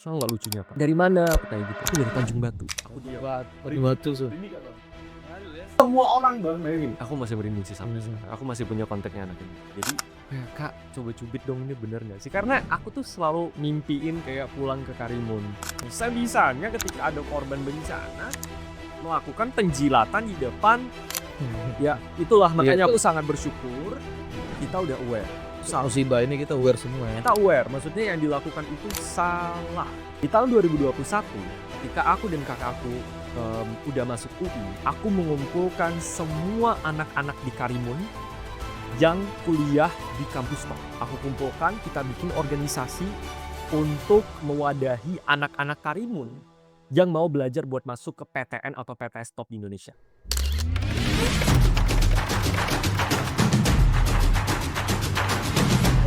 Soalnya nggak lucunya apa? Dari mana? Aku tanya gitu. Aku dari Tanjung Batu. Aku diam. Batu tuh. Semua orang bang mainin. Aku masih merinding sih sampai Hmm. sekarang. Aku masih punya kontaknya anak ini. Jadi kayak kak coba cubit dong ini bener nggak sih? Karena aku tuh selalu mimpiin kayak pulang ke Karimun. Bisa-bisanya ketika ada korban bencana melakukan penjilatan di depan. Ya itulah makanya aku sangat bersyukur kita udah aware. Musibah ini kita aware semua ya. Kita aware, maksudnya yang dilakukan itu salah. Di tahun 2021, ketika aku dan kakakku udah masuk UI, aku mengumpulkan semua anak-anak di Karimun yang kuliah di kampus top. Aku kumpulkan, kita bikin organisasi untuk mewadahi anak-anak Karimun yang mau belajar buat masuk ke PTN atau PTS top di Indonesia.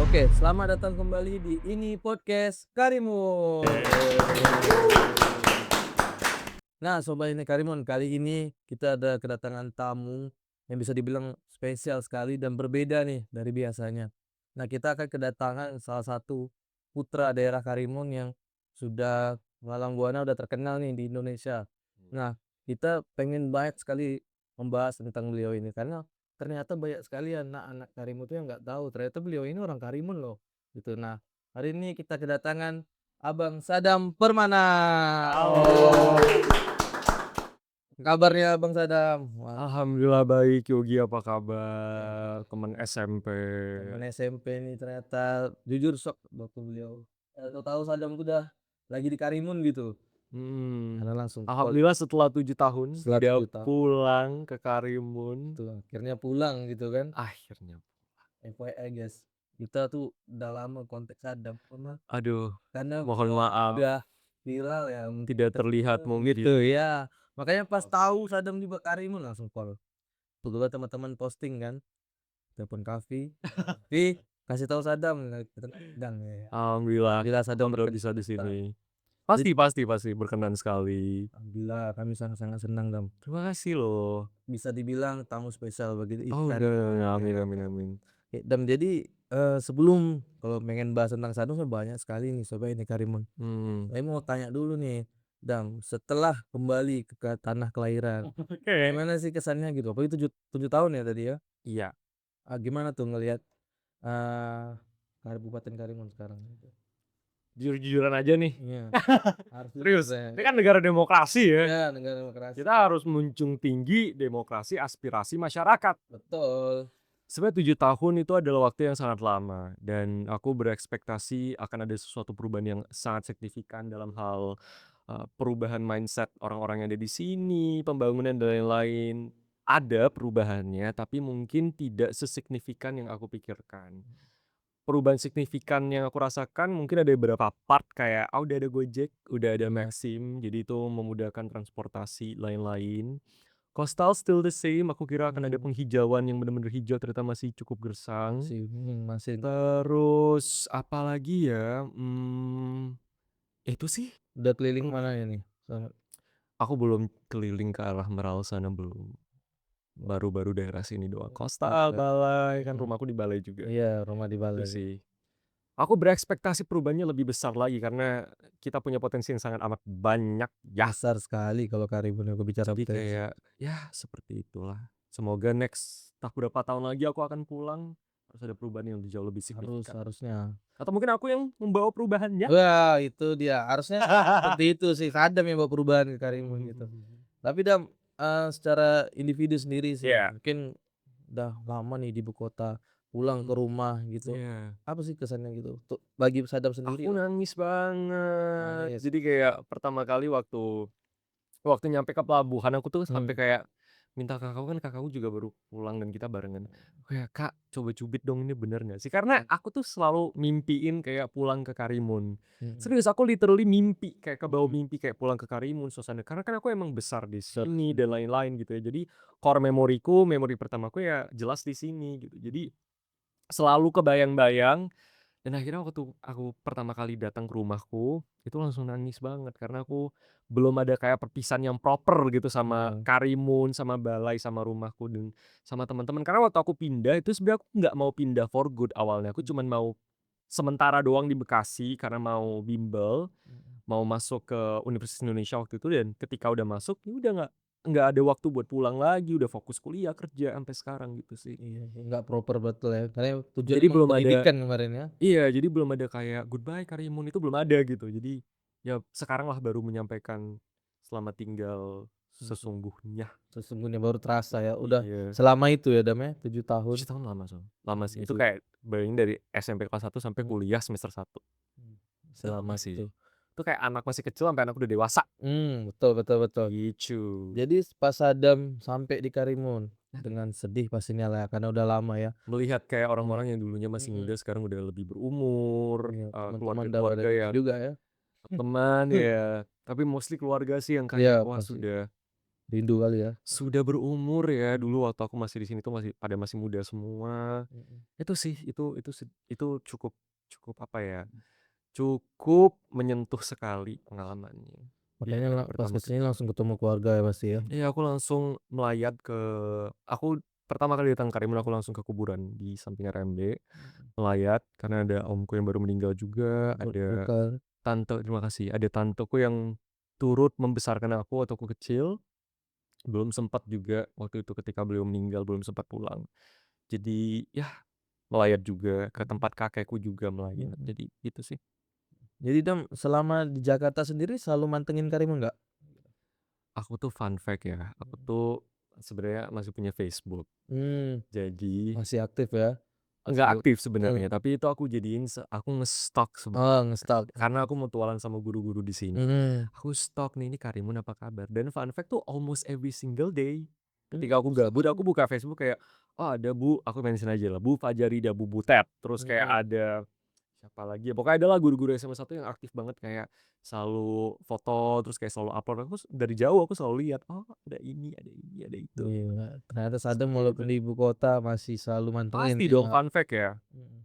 Oke, selamat datang kembali di Ini Podcast Karimun. Nah, Sobat Ini Karimun, kali ini kita ada kedatangan tamu yang bisa dibilang spesial sekali dan berbeda nih dari biasanya. Nah, kita akan kedatangan salah satu putra daerah Karimun yang sudah malang buana udah terkenal nih di Indonesia. Nah, kita pengen banyak sekali membahas tentang beliau ini karena ternyata banyak sekali anak-anak Karimun tuh yang nggak tahu ternyata beliau ini orang Karimun loh. Gitu. Nah, hari ini kita kedatangan Abang Sadam Permana. Oh. Kabarnya Bang Sadam? Wah, Alhamdulillah baik, Yogi apa kabar? Teman SMP. teman SMP nih ternyata jujur shock waktu beliau tahu Sadam tuh udah lagi di Karimun gitu. Karena langsung call Alhamdulillah setelah 7 tahun setelah dia 7 tahun pulang ke Karimun. tuh akhirnya pulang gitu kan. Akhirnya. FYI guys, kita tuh udah lama kontak Sadam Aduh, karena mohon maaf udah viral ya tidak terlihat mungkin. gitu ya. Makanya pas tahu Sadam di Karimun langsung call. Kebetulan teman-teman posting kan, telepon Kavi, Vi kasih tahu Sadam, kita dan ya. Alhamdulillah Alhamdulillah Sadam Sadam bisa di sini. Pasti berkenan sekali. Alhamdulillah kami sangat-sangat senang Dam. Terima kasih loh. Bisa dibilang tamu spesial bagi Oh Ikan. udah, amin. Ya, Dam, jadi sebelum kalau pengen bahas tentang Sadam banyak sekali nih Sobat Ini Karimun. Saya mau tanya dulu nih, Dam, setelah kembali ke tanah kelahiran, Oke. gimana sih kesannya gitu? Apalagi 7 tahun ya tadi ya? Iya. Gimana tuh ngelihat Kabupaten Karimun sekarang? Jujur-jujuran aja nih. Iya. Harus Serius. ya. Ini kan negara demokrasi ya. Ya, negara demokrasi. Kita harus menjunjung tinggi demokrasi aspirasi masyarakat. Betul. Sebenarnya 7 tahun itu adalah waktu yang sangat lama dan aku berekspektasi akan ada sesuatu perubahan yang sangat signifikan dalam hal perubahan mindset orang-orang yang ada di sini, pembangunan dan lain-lain. Ada perubahannya, tapi mungkin tidak sesignifikan yang aku pikirkan. Perubahan signifikan yang aku rasakan mungkin ada beberapa part kayak udah ada Gojek, udah ada Maxim, jadi itu memudahkan transportasi lain-lain. Coastal still the same, aku kira akan ada penghijauan yang benar-benar hijau, ternyata masih cukup gersang. Masih Terus apalagi ya, itu sih. udah keliling mana ya nih? Aku belum keliling ke arah Meraal sana, belum. Baru-baru daerah sini doang. Coastal, Balai, kan rumahku di Balai juga. Iya, rumah di Itu Balai. sih. Aku berekspektasi perubahannya lebih besar lagi karena kita punya potensi yang sangat amat banyak ya. Besar sekali kalau Karimun aku bicara Jadi potensi. kayak ya seperti itulah. Semoga next tak berapa tahun lagi aku akan pulang harus ada perubahan yang jauh lebih signifikan. Harusnya. Atau mungkin aku yang membawa perubahannya. Wah, itu dia. Harusnya seperti itu sih. Sadam yang bawa perubahan ke Karimun gitu. Tapi Dam, secara individu sendiri sih, Iya. mungkin udah lama nih di ibu kota, pulang ke rumah gitu. Iya. Apa sih kesannya gitu? Tuh, bagi Sadam sendiri. Aku nangis banget. Nangis. Jadi kayak pertama kali waktu nyampe ke pelabuhan aku tuh sampai kayak minta kakakku juga baru pulang dan kita barengan. Kayak kak coba cubit dong ini bener nggak sih? Karena aku tuh selalu mimpiin kayak pulang ke Karimun. Serius aku literally mimpi kayak ke bawah mimpi kayak pulang ke Karimun suasana. Karena kan aku emang besar di sini dan lain-lain gitu ya. Jadi core memori pertamaku ya jelas di sini gitu. Jadi selalu kebayang-bayang. Dan akhirnya waktu aku pertama kali datang ke rumahku, itu langsung nangis banget karena aku belum ada kayak perpisahan yang proper gitu sama Karimun, sama Balai, sama rumahku dan sama teman-teman. Karena waktu aku pindah itu sebenarnya aku nggak mau pindah for good awalnya. Aku cuman mau sementara doang di Bekasi karena mau bimbel. mau masuk ke Universitas Indonesia waktu itu, dan ketika udah masuk, ya udah nggak ada waktu buat pulang lagi, udah fokus kuliah, kerja, sampai sekarang gitu sih. Iya, nggak proper betul ya, karena tujuan Jadi emang belum ada pendidikan kemarin ya. iya, jadi belum ada kayak goodbye Karimun, itu belum ada gitu. Jadi, ya sekarang lah baru menyampaikan selamat tinggal Mhm. sesungguhnya. Sesungguhnya baru terasa ya, udah Iya. selama itu ya Dam ya, 7 tahun. 7 tahun lama lama sih. Iya Itu sih. kayak bayangin dari SMP kelas 1 sampai Mhm, kuliah semester 1. selama Lama sih. itu. Itu kayak anak masih kecil sampai anak udah dewasa. Betul betul betul. Gitu. Jadi pas Sadam sampai di Karimun, dengan sedih pastinya lah ya, karena udah lama ya. Melihat kayak Iya. orang-orang yang dulunya masih muda Mhm. sekarang udah lebih berumur, Iya, teman-teman udah pada keluarga-keluarga gede yang juga ya. teman ya, tapi mostly keluarga sih yang Iya kayak wah pasti, sudah rindu kali ya. berumur ya. Mhm. Dulu waktu aku masih di sini tuh masih muda semua. Mhm. Itu sih, itu cukup cukup apa ya, cukup menyentuh sekali pengalamannya. Di Makanya hari pas pertama ke sini kerja. langsung ketemu keluarga ya pasti ya? Iya, aku langsung melayat aku pertama kali datang Karimun, aku langsung ke kuburan di samping RMB, Mhm. melayat karena ada omku yang baru meninggal juga, Turut ada duka. terima kasih, ada tanteku yang turut membesarkan aku waktu aku kecil, belum sempat juga waktu itu ketika beliau meninggal, belum sempat pulang. Jadi, ya melayat juga, ke Mhm. tempat kakekku juga melayat, Mhm. jadi gitu sih. Jadi Dam, selama di Jakarta sendiri selalu mantengin Karimun nggak? Aku tuh fun fact ya, aku Mhm. tuh sebenarnya masih punya Facebook. Mmm, Jadi masih aktif ya? enggak Facebook. aktif Mmm. sebenarnya, tapi itu aku jadiin aku nge-stalk Oh, sebenarnya. nge-stalk. Karena aku mutualan sama guru-guru di sini. Mhm. Aku stalk nih, "Ini Karimun apa kabar?" Dan fun fact tuh almost every single day, Mmm, ketika aku siapa gabut, tuh? aku buka Facebook kayak, "Oh ada Bu," aku mention aja lah, "Bu Fajarida, Bu Butet." Terus kayak Mhm. ada siapa lagi ya, pokoknya adalah guru-guru SMA 1 yang aktif banget, kayak selalu foto, terus kayak selalu upload. Dari jauh aku selalu lihat, "Oh ada ini, ada ini, ada itu." Iya, ternyata Sadam Seperti walaupun itu. di ibu kota masih selalu mantengin Pasti dong, ya. fun fact ya. Mhm.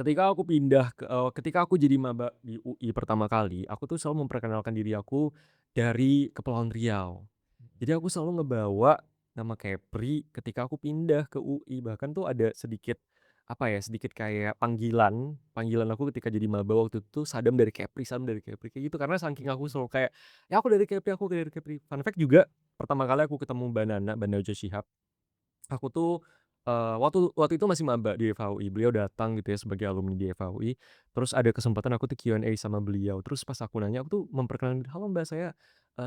Ketika aku jadi maba di UI pertama kali, aku tuh selalu memperkenalkan diri aku dari Kepulauan Riau. Jadi aku selalu ngebawa nama Kepri ketika aku pindah ke UI, bahkan tuh ada sedikit, apa ya, sedikit kayak panggilan panggilan aku ketika jadi maba waktu itu tuh Sadam dari Kepri, kayak gitu. Karena saking aku Mhm. selalu kayak, "Ya aku dari Kepri, aku dari Kepri." Fun fact juga, pertama kali aku ketemu Mbak Najwa Shihab, aku tuh, waktu waktu itu masih maba di FHUI, beliau datang gitu ya sebagai alumni di FHUI, terus ada kesempatan aku tuh Q&A sama beliau, terus pas aku nanya, aku tuh memperkenalkan, "Halo Mbak, saya,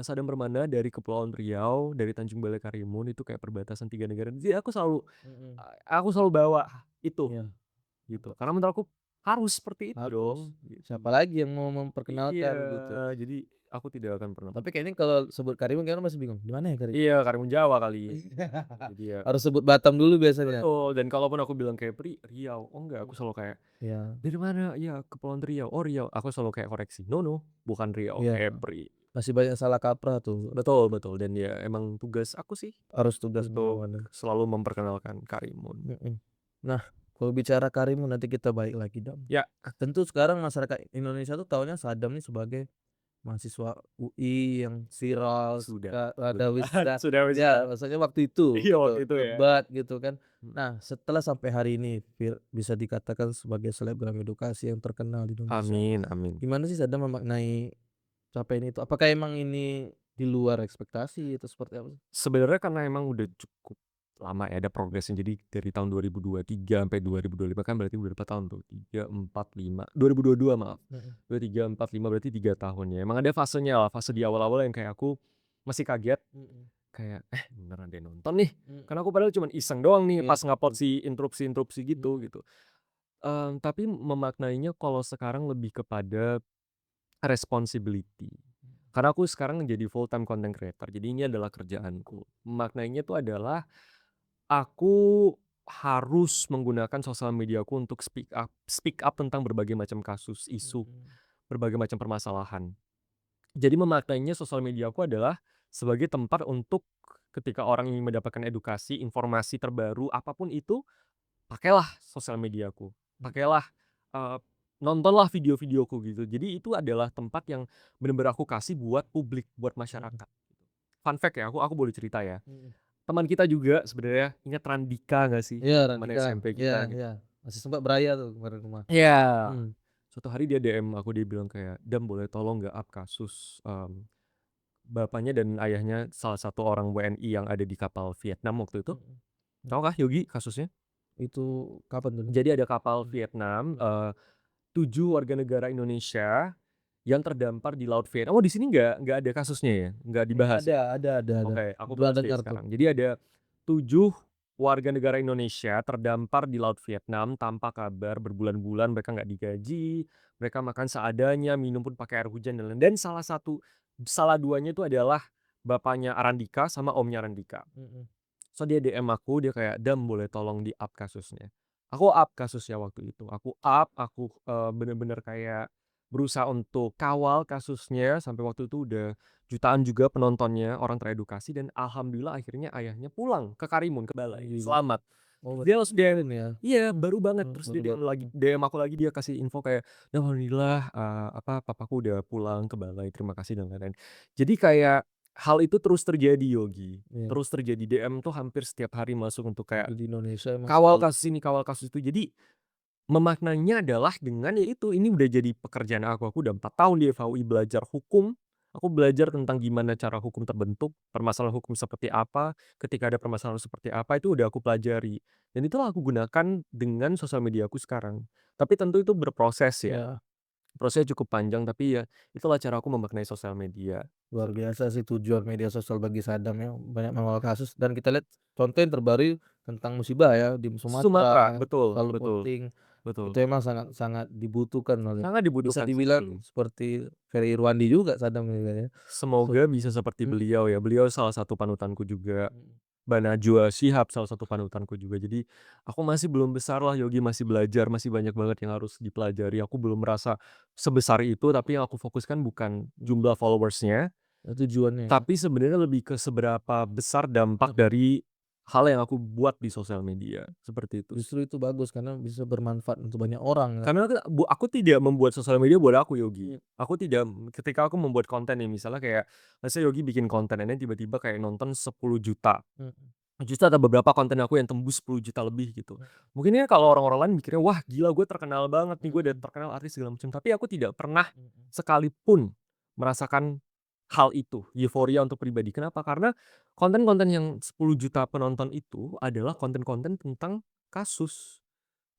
Sadam Permana dari Kepulauan Riau, dari Tanjung Balai Karimun," itu kayak perbatasan 3 negara. Jadi Mhm. aku selalu bawa itu, Iya, gitu. apa Karena menurut aku harus seperti itu harus. dong, gitu. Siapa lagi yang mau Iya, memperkenalkan gitu. jadi aku tidak akan pernah Tapi kayaknya kalau sebut Karimun kayaknya masih bingung, "Di mana ya Karimun?" iya, Karimun Jawa kali. Jadi ya Harus sebut Batam dulu biasanya. betul, dan kalaupun aku bilang Kepri, Riau, oh enggak, aku Mhm. selalu kayak, Iya, "Dari mana?" "Iya, Kepulauan Riau." "Oh, Riau." Aku selalu kayak koreksi, "No, no, bukan Riau, iya, Kepri." masih banyak salah kaprah tuh. Betul betul, dan ya emang tugas aku sih Harus tugas untuk mana-mana. selalu memperkenalkan Karimun. Mhm. Nah, kalau bicara Karimun nanti kita balik lagi Dam. Ya, Tentu sekarang masyarakat Indonesia tuh taunya Sadam nih sebagai mahasiswa UI yang viral, sudah ada sudah wisuda sudah ya, wisuda. maksudnya waktu itu Iya, gitu, waktu itu ya. debat gitu kan. Mhm. Nah, setelah sampai hari ini bisa dikatakan sebagai selebgram edukasi yang terkenal di Indonesia. Amin amin. Gimana sih Sadam memaknai capaian itu? Apakah emang ini di luar ekspektasi atau seperti apa sih? Sebenarnya karena emang udah cukup lama ya ada progresnya, jadi dari tahun 2023 sampai 2025 kan berarti udah berapa tahun tuh, 3, 4, 5, 2022 maaf, Mhm. 2, 3, 4, 5 berarti 3 tahun ya. Emang ada fasenya lah, fase di awal-awal yang kayak aku masih kaget, Mhm. kayak, beneran ada yang nonton nih? Mhm. Karena aku padahal cuman iseng doang nih Iya, pas ngupload betul. si interupsi-interupsi gitu, Mhm. gitu. Tapi memaknainya kalau sekarang lebih kepada responsibility. Karena aku sekarang jadi full time content creator, jadi ini adalah kerjaanku. Memaknainya itu adalah aku harus menggunakan sosial mediaku untuk speak up tentang berbagai macam kasus, isu, Mhm. berbagai macam permasalahan. Jadi memaknainya sosial mediaku adalah sebagai tempat untuk ketika orang ingin mendapatkan edukasi, informasi terbaru, apapun itu, pakailah sosial mediaku. Mhm. Pakailah, eee, nontonlah video-videoku gitu. Jadi itu adalah tempat yang bener-bener aku kasih buat publik, buat Mhm. masyarakat. Fun fact ya, aku boleh cerita ya. Mhm. Teman kita juga sebenarnya, ingat Randika nggak sih? Iya, Teman Radika, SMP iya kita gitu. iya, masih sempat beraya tuh kemarin rumah. Iya, Mhm. Suatu hari dia DM aku, dia bilang kayak, "Dam, boleh tolong nggak up kasus, bapaknya dan ayahnya salah satu orang WNI yang ada di kapal Vietnam waktu itu." Mhm. Tahu kah Yogi kasusnya? Itu kapan tuh? Jadi ada kapal Mmm. Vietnam, Mhm. 7 warga negara Indonesia yang terdampar di Laut Vietnam. Oh, di sini nggak ada kasusnya ya? Nggak dibahas ya? Ada. Oke, aku Pernah bahas deh dengar tuh. sekarang. Jadi ada 7 warga negara Indonesia terdampar di Laut Vietnam tanpa kabar berbulan-bulan, mereka nggak digaji, mereka makan seadanya, minum pun pakai air hujan dan lain-lain. Dan salah duanya itu adalah bapaknya Arandika sama omnya Arandika. Mhm. So dia DM aku, dia kayak, "Dam, boleh tolong di-up kasusnya." Aku up kasusnya waktu itu. Bener-bener kayak berusaha untuk kawal kasusnya sampai waktu itu udah jutaan juga penontonnya, orang teredukasi dan alhamdulillah akhirnya ayahnya pulang ke Karimun, ke Balai, Gila. selamat. Oh, Dia langsung DM, keren ya. iya, baru banget, terus dia Baru DM lagi, DM aku lagi, dia kasih info kayak, "Dam, alhamdulillah, papaku udah pulang ke Balai, terima kasih," dan lain-lain. Jadi kayak hal itu terus terjadi Yogi, Iya, terus terjadi, DM tuh hampir setiap hari masuk untuk kayak, di Indonesia emang kawal selalu kasus ini, kawal kasus itu. Jadi memaknainya adalah dengan ya itu, ini udah jadi pekerjaan aku udah 4 tahun di FHUI belajar hukum, aku belajar tentang gimana cara hukum terbentuk, permasalahan hukum seperti apa, ketika ada permasalahan seperti apa, itu udah aku pelajari. Dan itulah aku gunakan dengan sosial media aku sekarang. Tapi tentu itu berproses ya, ya, prosesnya cukup panjang, tapi ya itulah cara aku memaknai sosial media. luar biasa sih tujuan media sosial bagi Sadam ya, banyak mengawal kasus dan kita lihat contoh yang terbaru tentang musibah ya di Sumatera, Sumatera, betul selalu betul posting, itu betul. emang sangat sangat dibutuhkan oleh Sangat bisa dibutuhkan dibilang sekali. seperti Ferry Irwandi juga Sadam ini kan ya. So Semoga bisa seperti mhm, beliau ya, beliau salah satu panutanku juga. mhm, Mbak Najwa Shihab salah satu panutanku juga. Jadi aku masih belum besar lah Yogi, masih belajar, masih banyak banget yang harus dipelajari. Aku belum merasa sebesar itu, tapi yang aku fokuskan bukan jumlah followersnya, tujuannya ya. tapi sebenarnya lebih ke seberapa besar dampak Mhm. dari hal yang aku buat di sosial media. Seperti itu sih. Justru itu bagus karena bisa bermanfaat untuk banyak orang ya. Karena aku tidak membuat sosial media buat aku Yogi. Mmm, Aku tidak, ketika aku membuat konten nih, misalnya kayak let's say Yogi bikin konten ini tiba-tiba kayak nonton 10 juta. mhm, Justru ada beberapa konten aku yang tembus 10 juta lebih gitu. mhm, Mungkin ya kalau orang-orang lain mikirnya, "Wah gila, gue terkenal banget nih, gue udah mhm, terkenal artis segala macam." Tapi aku tidak pernah mhm. sekalipun merasakan hal itu, euforia untuk pribadi. Kenapa? Karena konten-konten yang 10 juta penonton itu adalah konten-konten tentang kasus.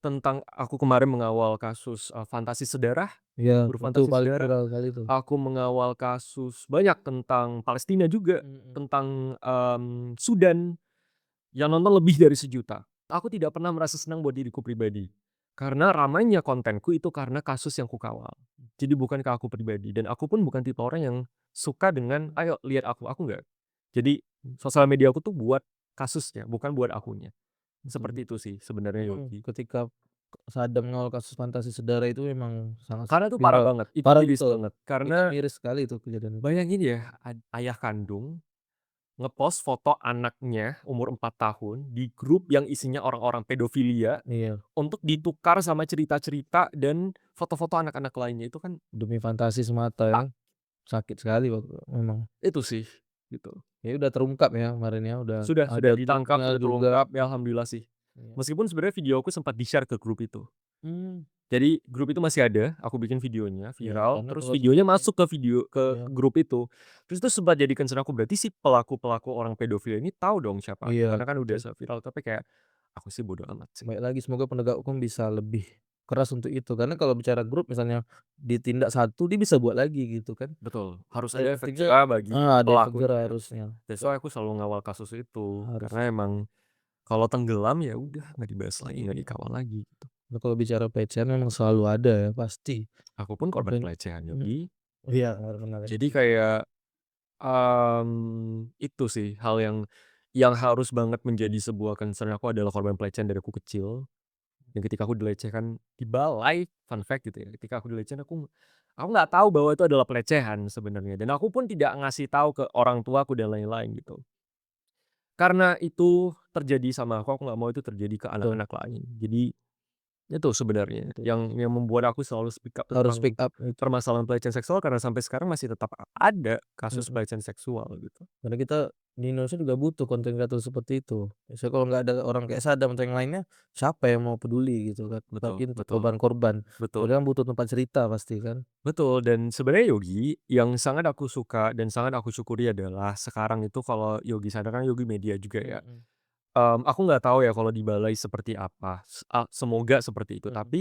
Tentang aku kemarin mengawal kasus, Fantasi Sedarah, Iya, Guru itu Fantasi paling Sedarah. viral kali itu. Aku mengawal kasus banyak tentang Palestina juga, Mhm, tentang, Sudan. Yang nonton lebih dari 1 juta. Aku tidak pernah merasa senang buat diriku pribadi. Karena ramainya kontenku itu karena kasus yang kukawal. Jadi bukan ke aku pribadi dan aku pun bukan tipe orang yang suka dengan, "Ayo lihat aku nggak." Jadi sosial media aku tuh buat kasusnya, bukan buat akunya. betul. Seperti itu sih sebenarnya Yogi. Ketika Sadam mengawal kasus Fantasi Sedara itu memang sangat Karena itu parah viral, banget, itu parah miris betul, banget. itu Karena miris sekali itu kejadian itu. bayangin ya, ayah kandung ngepost foto anaknya umur 4 tahun di grup yang isinya orang-orang pedofilia Iya, untuk ditukar sama cerita-cerita dan foto-foto anak-anak lainnya, itu kan demi fantasi semata ya, ah, sakit sekali waktu memang. itu sih, gitu. Ya udah terungkap ya kemarin ya, udah ada Sudah ditangkap, titiknya sudah juga. terungkap, ya alhamdulillah sih. Iya. Meskipun sebenarnya videoku sempat di-share ke grup itu. Mmm, Jadi grup itu masih ada, aku bikin videonya, iya viral, karena terus kalau videonya sekarang masuk ke iya, grup itu. Terus itu sempat jadi concern aku, berarti si pelaku-pelaku orang pedofil ini tahu dong siapa aku, iya karena kan udah betul. se-viral, tapi kayak aku sih bodo amat sih. Baik lagi semoga penegak hukum bisa lebih keras untuk itu, karena kalau bicara grup misalnya ditindak satu dia bisa buat lagi gitu kan. Betul, harus Yang ada efek pentingnya jerah bagi ada efek jerah pelakunya. harusnya. That's why aku selalu ngawal kasus itu, Harus. karena emang kalau tenggelam ya udah nggak dibahas lagi, nggak Mhm. dikawal lagi gitu. Nah, kalau bicara pelecehan memang selalu ada ya, pasti. Aku pun korban Dan pelecehan mhm, Yogi. iya benar ya. Jadi kayak, itu sih hal yang harus banget menjadi sebuah concern aku adalah korban pelecehan dari aku kecil. Dan ketika aku dilecehkan di balai, fun fact gitu ya, ketika aku dilecehkan aku nggak tahu bahwa itu adalah pelecehan sebenarnya dan aku pun tidak ngasih tahu ke orang tuaku dan lain-lain gitu. Karena itu terjadi sama aku nggak mau itu terjadi ke Betul. anak-anak lain. Jadi Itu sebenarnya Itu. yang membuat aku selalu speak up Harus tentang speak up itu. permasalahan pelecehan seksual karena sampai sekarang masih tetap ada kasus Mhm. pelecehan seksual gitu. Karena kita di Indonesia juga butuh konten kreator seperti itu. Biasanya kalau nggak ada orang kayak Sadam atau yang lainnya, siapa yang mau peduli gitu kan, Betul apalagi untuk betul korban-korban. betul. Mereka kan butuh tempat cerita pasti kan. Betul, dan sebenarnya Yogi yang sangat aku suka dan sangat aku syukuri adalah sekarang itu kalau Yogi sadar kan Yogi media juga ya. Mhm, Aku nggak tahu ya kalau di Balai seperti apa, semoga seperti itu. mhm, Tapi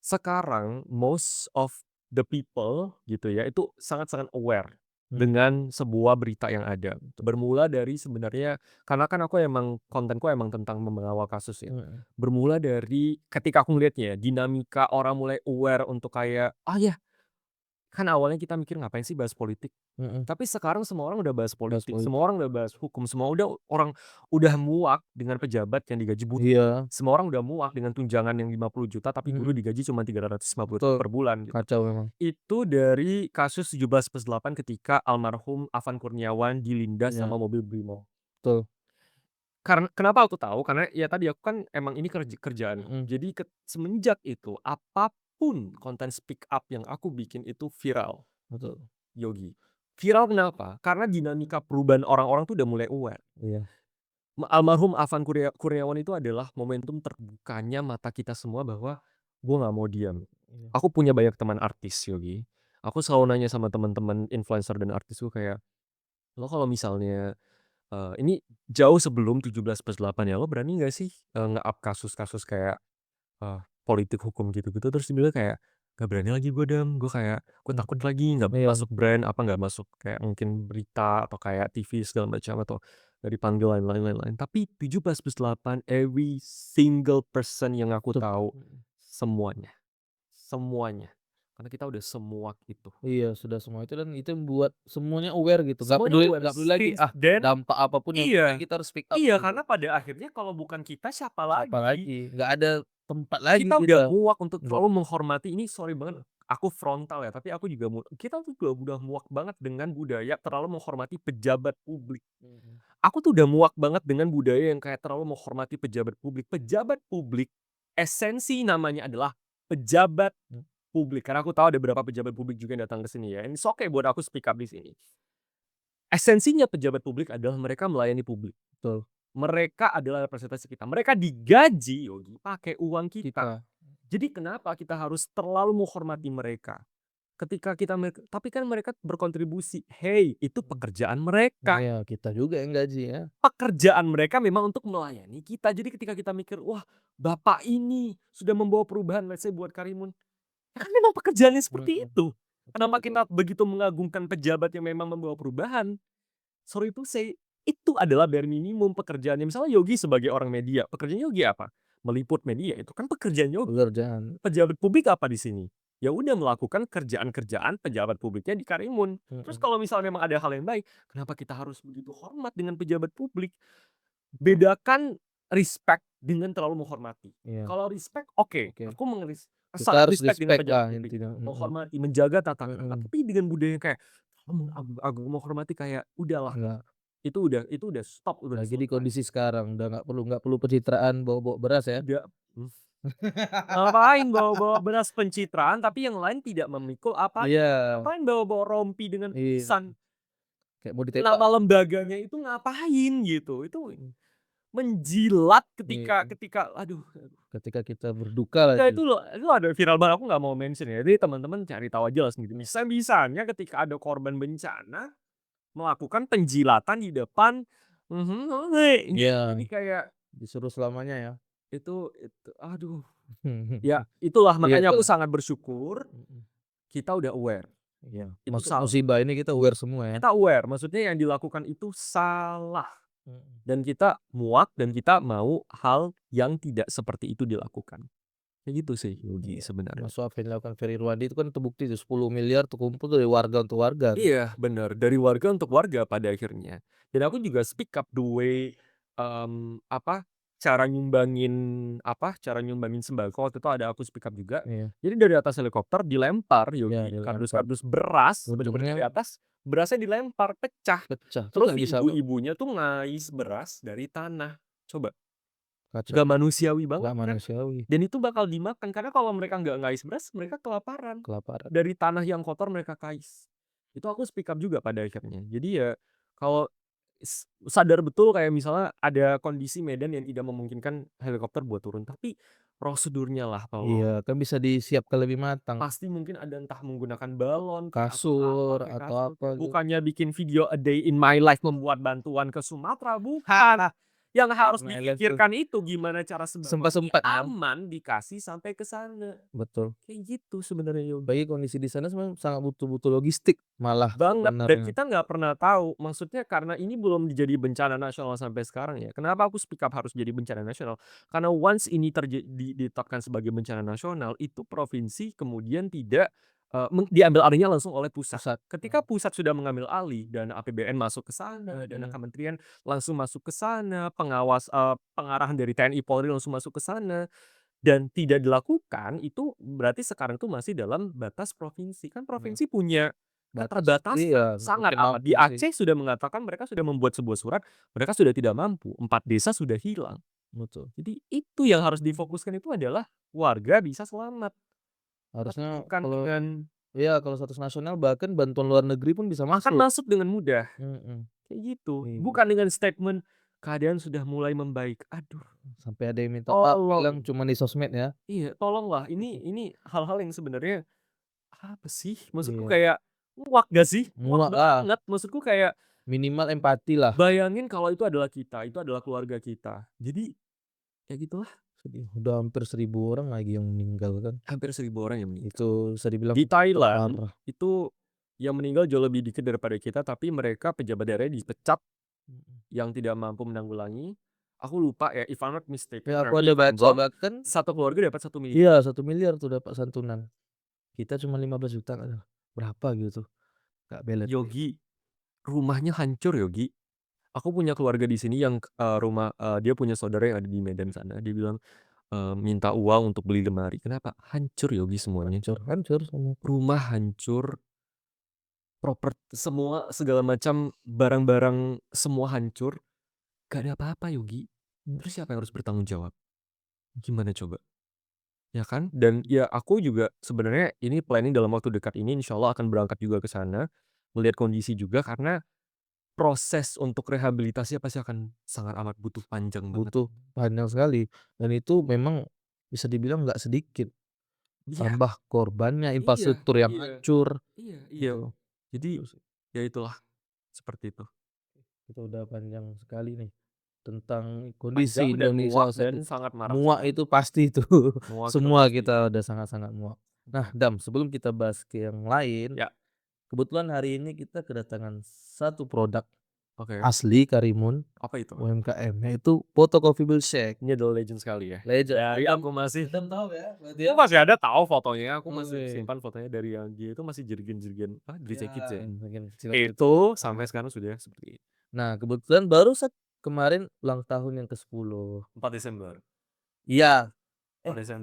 sekarang most of the people gitu ya, itu sangat-sangat aware mhm, dengan sebuah berita yang ada. Bermula dari sebenarnya karena kan aku emang kontenku emang tentang mengawal kasus ya. mhm, Bermula dari ketika aku ngelihatnya dinamika orang mulai aware untuk kayak, "Ah, ya, kan awalnya kita mikir ngapain sih bahas politik?" mhm. Tapi sekarang semua orang udah bahas Bahas politik, politik. semua orang udah bahas hukum, semua udah muak dengan pejabat yang digaji buta. Iya, Semua orang udah muak dengan tunjangan yang 50 juta tapi guru mhm, digaji cuma 350 betul. per bulan gitu. Kacau memang. Itu dari kasus 17+8 ketika almarhum Afan Kurniawan dilindas Iya, sama mobil Brimob. betul. Karena kenapa aku tahu, karena ya tadi aku kan emang ini kerjaan. Mhm, Jadi semenjak itu apapun konten speak up yang aku bikin itu viral, betul. Yogi. Viral kenapa? Karena dinamika perubahan orang-orang tuh udah mulai aware. Iya, Almarhum Afan Kurniawan itu adalah momentum terbukanya mata kita semua bahwa gue nggak mau diam. iya. Aku punya banyak teman artis, Yogi. Aku selalu nanya sama teman-teman influencer dan artisku kayak, lo kalau misalnya ini jauh sebelum 17+8 ya, lo berani nggak sih nge-up kasus-kasus kayak politik, hukum gitu-gitu? Terus dia bilang kayak, "Nggak berani lagi gue Dam, gue kayak gue takut Mhm, lagi nggak iya, masuk brand, apa nggak masuk kayak mungkin berita atau kayak TV segala macam atau dari panggilan lain-lain." Tapi 17+8 every single person yang aku tuh. tahu semuanya, semuanya. Karena kita udah semuak itu. Iya, sudah semua itu dan itu membuat semuanya aware gitu, Semuanya aware nggak peduli lagi, since then. dampak apapun yang Iya. kita harus speak up Iya, gitu. karena pada akhirnya kalau bukan kita siapa Siapa lagi? lagi, nggak ada tempat lagi Kita udah kita. muak untuk Nggak terlalu menghormati ini sorry banget, aku frontal ya, tapi aku juga kita tuh juga udah muak banget dengan budaya terlalu menghormati pejabat publik. mhm, Aku tuh udah muak banget dengan budaya yang kayak terlalu menghormati pejabat publik. Pejabat publik, esensi namanya adalah pejabat mhm, publik, karena aku tahu ada beberapa pejabat publik juga yang datang ke sini ya, and it's okay buat aku speak up di sini. Esensinya pejabat publik adalah mereka melayani publik. betul, Mereka adalah representasi kita. Mereka digaji, Yogi, pakai uang kita. kita. Jadi kenapa kita harus terlalu menghormati mereka? Ketika kita tapi kan mereka berkontribusi. Hey, itu Mhm. pekerjaan mereka. Iya, kita juga yang gaji ya. Pekerjaan mereka memang untuk melayani kita. Jadi ketika kita mikir, wah, bapak ini sudah membawa perubahan, let's say buat Karimun. Ya kan memang pekerjaannya seperti Mhm, itu. betul Kenapa betul. kita begitu mengagungkan pejabat yang memang membawa perubahan? Sorry to say, itu adalah bare minimum pekerjaannya. Misalnya Yogi sebagai orang media, pekerjaan Yogi apa? Meliput media, itu kan pekerjaan Yogi. Pekerjaan. Pejabat publik apa di sini? Ya udah melakukan kerjaan-kerjaan pejabat publiknya di Karimun. Terus Mhm, kalau misalnya memang ada hal yang baik, kenapa kita harus begitu hormat dengan pejabat publik? Bedakan respect dengan terlalu menghormati. iya, Kalau respect, oke, oke. aku Kita sangat harus respect dengan respect pejabat lah publik. intinya, mhm, Menghormati, menjaga tata krama. mhm. Tapi dengan budaya yang kayak menghormati kayak udahlah, Nggak, itu udah stop, udah lagi di selesai. kondisi sekarang udah nggak perlu pencitraan bawa-bawa beras ya. Tidak, mmm, ngapain bawa-bawa beras pencitraan tapi yang lain tidak memikul apa, Iya, ngapain bawa-bawa rompi dengan iya, tulisan kayak mau ditembak. nama lembaganya itu ngapain gitu, itu Mhm, menjilat ketika iya, ketika aduh aduh. ketika kita berduka Enggak, lagi. itu ada viral banget, aku nggak mau mention ya, jadi teman-teman cari tahu aja lah sendiri. Bisa-bisanya ketika ada korban bencana melakukan penjilatan di depan jadi Iya, kayak disuruh selamanya ya. itu aduh. Ya, itulah Iya makanya aku itulah, sangat bersyukur mhm, kita udah aware. iya, Itu masuk salah. musibah ini kita aware semua ya. Kita aware, maksudnya yang dilakukan itu salah Mhm. dan kita muak dan kita mau hal yang tidak seperti itu dilakukan. Kayak gitu sih Yogi Iya, sebenarnya. termasuk apa yang dilakukan Ferry Irwandi itu kan terbukti tuh 10 miliar terkumpul dari warga untuk warga tuh. Iya, bener, dari warga untuk warga pada akhirnya. Dan aku juga speak up the way, apa, cara nyumbangin sembako, waktu itu ada aku speak up juga. Iya, Jadi dari atas helikopter dilempar iya Yogi, dilempar, kardus-kardus beras, bener-bener ujungnya dari atas, berasnya dilempar, pecah. pecah, terus Terus nggak si bisa ibu-ibunya tuh ngais beras dari tanah. Coba, Kacau. Gak manusiawi banget Nggak kan. manusiawi. Dan itu bakal dimakan karena kalau mereka nggak ngais beras, mereka kelaparan. Kelaparan. Dari tanah yang kotor mereka kais. Itu aku speak up juga pada akhirnya. Jadi ya kalau sadar betul kayak misalnya ada kondisi medan yang tidak memungkinkan helikopter buat turun, tapi prosedurnya lah tolong. Iya, kan bisa disiapkan lebih matang. Pasti mungkin ada entah menggunakan balon kek, Kasur kek, atau kasur apa kek. gitu. Bukannya bikin video a day in my life membuat bantuan ke Sumatera, bukan. Yang harus My life tuh. dipikirkan itu gimana cara sembako Sempat-sempat ya. aman dikasih sampai ke sana. Betul. Kayak gitu sebenarnya Yogi. Bagi kondisi di sana sebenarnya sangat butuh logistik malah Banget, dan sebenarnya. kita nggak pernah tahu. Maksudnya karena ini belum jadi bencana nasional sampai sekarang ya. Kenapa aku speak up harus jadi bencana nasional? Karena once ini ditetapkan sebagai bencana nasional, itu provinsi kemudian tidak diambil alihnya langsung oleh pusat. Ketika pusat sudah mengambil alih, dana APBN masuk ke sana, dana kementerian langsung masuk ke sana, pengarahan dari TNI Polri langsung masuk ke sana, dan tidak dilakukan, itu berarti sekarang itu masih dalam batas provinsi. Kan provinsi punya keterbatasan Iya, sangat mungkin amat. mampu Di sih. Aceh sudah mengatakan mereka sudah membuat sebuah surat, mereka sudah tidak mampu. 4 desa sudah hilang. Betul. Jadi itu yang harus difokuskan itu adalah warga bisa selamat. Harusnya Bukan kalau dengan kalau status nasional bahkan bantuan luar negeri pun bisa akan masuk. masuk dengan mudah. Mhm. Kayak gitu. Iya. Bukan dengan statement keadaan sudah mulai membaik. Aduh, Sampai ada yang minta maaf bilang tolong. cuma di sosmed ya. Iya, tolonglah. Ini hal-hal yang sebenarnya apa sih? Maksudku Iya. kayak muak gak sih? Muak Muak lah. banget. Maksudku kayak Minimal empati lah. bayangin kalau itu adalah kita, itu adalah keluarga kita. Jadi kayak gitulah. Sedih. Udah hampir 1.000 orang lagi yang meninggal kan. Hampir 1.000 orang yang meninggal. Itu bisa dibilang Di Thailand parah. itu yang meninggal jauh lebih dikit daripada kita, tapi mereka pejabat daerahnya dipecat yang tidak mampu menanggulangi. Aku lupa ya, if I'm not mistaken. Ya aku ada baca bahkan Satu keluarga dapat 1 miliar. iya 1 miliar tuh dapat santunan. Kita cuma 15 juta kan. Berapa gitu. Gak belet. Yogi, rumahnya hancur Yogi. Aku punya keluarga di sini yang dia punya saudara yang ada di Medan sana. Dia bilang minta uang untuk beli lemari. Kenapa? Hancur Yogi semuanya. Hancur semua. Rumah hancur, semua segala macam barang-barang semua hancur. Gak ada apa-apa Yogi. Terus siapa yang harus bertanggung jawab? Gimana coba? Ya kan? Dan ya aku juga sebenarnya ini planning dalam waktu dekat ini insya Allah akan berangkat juga ke sana. Melihat kondisi juga karena proses untuk rehabilitasi pasti akan sangat amat butuh panjang banget. Butuh panjang sekali. Dan itu memang bisa dibilang nggak sedikit. Iya, Tambah korbannya, iya, infrastruktur yang iya, hancur. iya. Gitu. Jadi ya itulah seperti itu. Kita udah panjang sekali nih tentang Panjang kondisi dan Indonesia muak saat dan itu. sangat marah. Muak itu pasti itu. Muak itu Semua pasti. kita udah sangat-sangat muak. Nah, Dam, sebelum kita bahas ke yang lain, Ya. kebetulan hari ini kita kedatangan satu produk Oke. asli Karimun Apa itu? UMKM, yaitu Photocopyable Shake. Ini adalah legend sekali ya. Legend. Dari aku masih Dam tahu ya? Berarti Aku masih ada tahu fotonya. Aku masih Oke. simpan fotonya dari yang dia itu masih jerigen-jerigen Drizzy Kids ya. Silakan. Itu sampai sekarang sudah seperti ini. Nah, kebetulan baru kemarin ulang tahun yang ke-10. 4 Desember. Iya. Desember.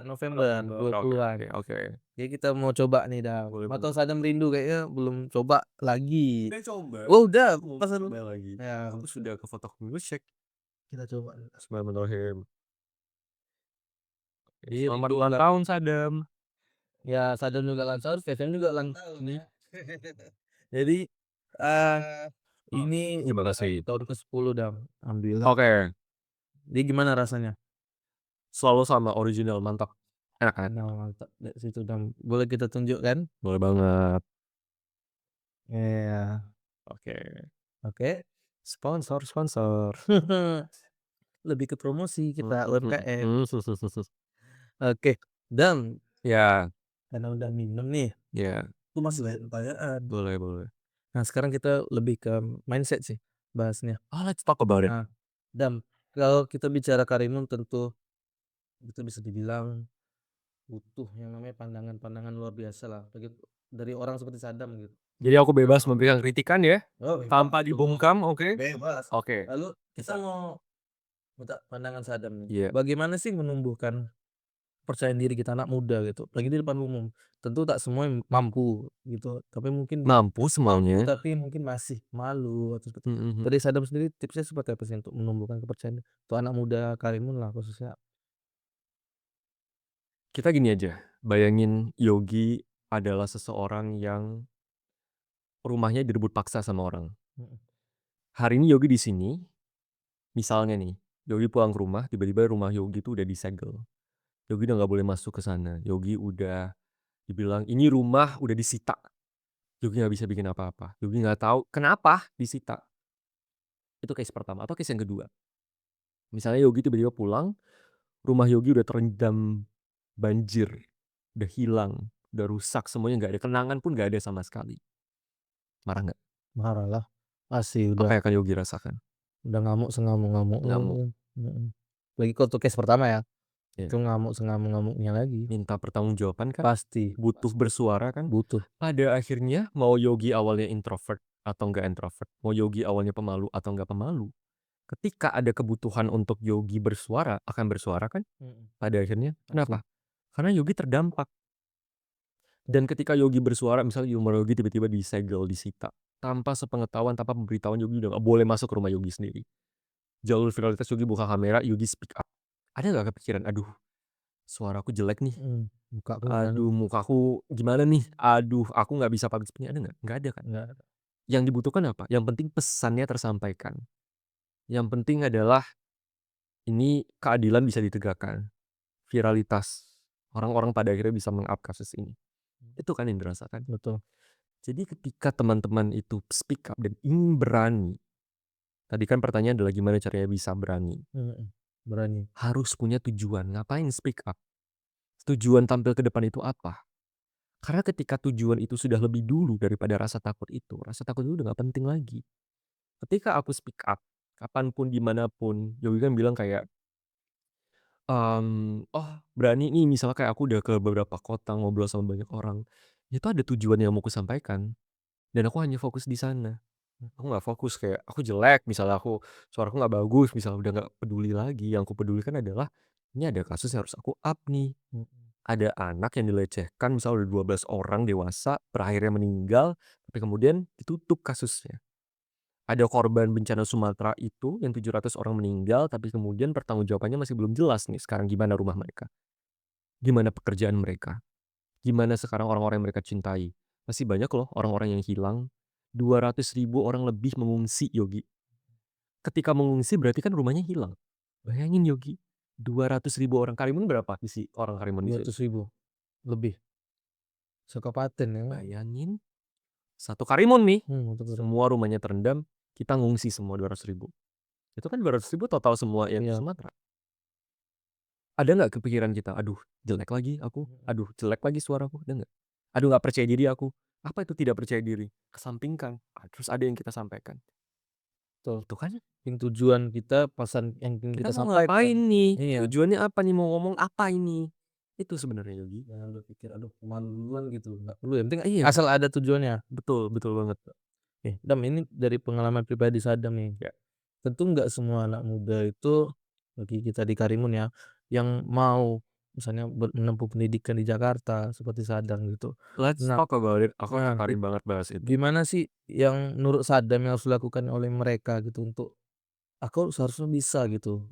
November 20-an. Oke. Jadi kita mau coba nih, Dam. Boleh, Atau Sadam rindu kayaknya belum coba lagi. Udah coba. Oh, udah. Aku mau Pas coba lagi. Ya, Aku sudah ke Photocopy Shake. kita coba. Bismillahirrahmanirrahim. Iya, Selamat rindu ulang lah. tahun Sadam. Ya, Sadam juga ulang tahun, Feven juga ulang tahun ya. Jadi ini Terima kasih. tahun ke-10, Dam. Alhamdulillah. Oke. Jadi gimana rasanya? Selalu sama original, mantap. Enak kan? Nah, mantap. Dari situ, Dam. Boleh kita tunjukkan? Boleh banget. Iya. Oke. Sponsor. Lebih ke promosi kita UMKM. Hmm. Oke, Dam. Ya. Karena udah minum nih, Ya. aku masih banyak pertanyaan. Boleh. Nah, sekarang kita lebih ke mindset sih bahasnya. Let's talk about it. Nah, Dam, kalau kita bicara Karimun tentu itu bisa dibilang butuh yang namanya pandangan-pandangan luar biasa lah dari orang seperti Sadam gitu. Jadi aku bebas memberikan kritikan ya, Oh, tanpa dibungkam, oke? bebas. Oke. Lalu kita mau minta pandangan Sadam nih. Iya. Bagaimana sih menumbuhkan kepercayaan diri kita anak muda gitu, apalagi di depan umum. Tentu tak semua yang mampu gitu, tapi mungkin Mampu mampu semaunya. tapi mungkin masih malu atau seperti Mhm mhm. dari Sadam sendiri tipsnya seperti apa sih untuk menumbuhkan kepercayaan untuk anak muda Karimun lah khususnya? Kita gini aja, bayangin Yogi adalah seseorang yang rumahnya direbut paksa sama orang. Mhm, Hari ini Yogi di sini, misalnya nih, Yogi pulang ke rumah, tiba-tiba rumah Yogi tuh udah disegel. Yogi udah nggak boleh masuk ke sana. Yogi udah dibilang, "Ini rumah udah disita." Yogi nggak bisa bikin apa-apa. Yogi nggak tahu kenapa disita. Itu case pertama atau case yang kedua. Misalnya Yogi tiba-tiba pulang, rumah Yogi udah terendam banjir, udah hilang, udah rusak semuanya, nggak ada kenangan pun nggak ada sama sekali. Marah nggak? marah lah, pasti Apa yang akan Yogi rasakan? udah ngamuk sengamuk-ngamuknya, Ngamuk. mhm. Apalagi kalau untuk case pertama ya, Ya. itu ngamuk sengamuk-ngamuknya lagi, Minta pertanggungjawaban kan? pasti Butuh bersuara kan? butuh, Pada akhirnya mau Yogi awalnya introvert atau enggak introvert, mau Yogi awalnya pemalu atau enggak pemalu, ketika ada kebutuhan untuk Yogi bersuara, akan bersuara kan mhm, pada akhirnya. pasti, Kenapa? Karena Yogi terdampak. Dan ketika Yogi bersuara, misalnya rumah Yogi tiba-tiba disegel, disita, tanpa sepengetahuan, tanpa pemberitahuan, Yogi udah nggak boleh masuk ke rumah Yogi sendiri. Jalur viralitas Yogi buka kamera, Yogi speak up. Ada nggak kepikiran, aduh suaraku jelek nih, mukaku gimana, aduh mukaku gimana nih, aduh aku nggak bisa public speaking, ada nggak? Nggak ada kan? enggak, Yang dibutuhkan apa? Yang penting pesannya tersampaikan. Yang penting adalah ini keadilan bisa ditegakkan, viralitas. Orang-orang pada akhirnya bisa meng-up kasus ini. Itu kan yang dirasakan. betul, Jadi ketika teman-teman itu speak up dan ingin berani, tadi kan pertanyaan adalah gimana caranya bisa berani. berani, Harus punya tujuan. Ngapain speak up? Tujuan tampil ke depan itu apa? Karena ketika tujuan itu sudah lebih dulu daripada rasa takut itu udah gak penting lagi. Ketika aku speak up, kapanpun, dimanapun, Yogi kan bilang kayak, "Oh berani nih," misalnya kayak aku udah ke beberapa kota ngobrol sama banyak orang, itu ada tujuan yang mau kusampaikan, dan aku hanya fokus di sana. Aku nggak fokus kayak aku jelek, misalnya aku suaraku nggak bagus, misalnya udah nggak peduli lagi, yang kupedulikan adalah, ini ada kasus yang harus aku up nih. Ada anak yang dilecehkan, misalnya udah 12 orang dewasa, per akhirnya meninggal, tapi kemudian ditutup kasusnya. Ada korban bencana Sumatera itu yang 700 orang meninggal, tapi kemudian pertanggungjawabannya masih belum jelas nih sekarang gimana rumah mereka, gimana pekerjaan mereka, gimana sekarang orang-orang yang mereka cintai. Masih banyak loh orang-orang yang hilang, 200.000 orang lebih mengungsi, Yogi. Ketika mengungsi berarti kan rumahnya hilang. Bayangin Yogi, 200.000 orang. Karimun berapa isi orang Karimun di situ? 200.000 lebih, sekabupaten ya, Bayangin, satu Karimun nih, betul betul, semua rumahnya terendam, kita ngungsi semua 200.000. Itu kan 200.000 total semua yang di iya, Sumatera. Ada nggak kepikiran kita, "Aduh jelek lagi aku, aduh jelek lagi suaraku," ada nggak? "Aduh nggak percaya diri aku." Apa itu tidak percaya diri? Kesampingkan, terus ada yang kita sampaikan. betul, Itu kan yang tujuan kita, pesan yang ingin kita kita mau ngapain sampaikan, nih? iya. Tujuannya apa nih? Mau ngomong apa ini? Itu sebenarnya Yogi. Jangan berpikir, "Aduh malu duluan," gitu, nggak perlu, yang penting Iya, asal ada tujuannya. betul betul banget. Dam, ini dari pengalaman pribadi Sadam nih, Ya, tentu nggak semua anak muda itu, bagi kita di Karimun ya, yang mau misalnya menempuh pendidikan di Jakarta seperti Sadam gitu. let's Nah talk about it. Aku nah, tertarik banget bahas itu. gimana sih yang menurut Sadam yang harus dilakukan oleh mereka gitu untuk, "Aku seharusnya bisa," gitu,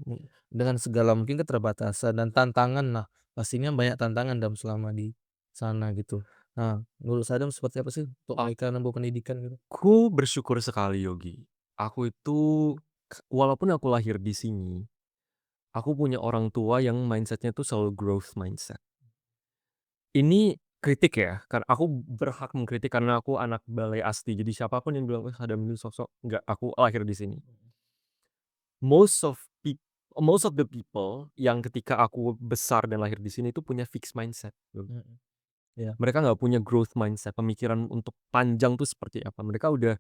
dengan segala mungkin keterbatasan dan tantangan lah, pastinya banyak tantangan Dam selama di sana gitu. Nah, menurut Sadam seperti apa sih untuk mereka menempuh pendidikan gitu? Aku bersyukur sekali Yogi. Aku itu walaupun aku lahir di sini, aku punya orang tua yang mindsetnya tuh selalu growth mindset. Ini kritik ya, karena aku berhak mengkritik karena aku anak Balai Asti. Jadi siapapun yang bilang, Sadam itu sosok," enggak, aku lahir di sini. Most of peop most of the people yang ketika aku besar dan lahir di sini itu punya fixed mindset, Yogi. Mhm, iya, Mereka nggak punya growth mindset, pemikiran untuk panjang tuh seperti apa. Mereka udah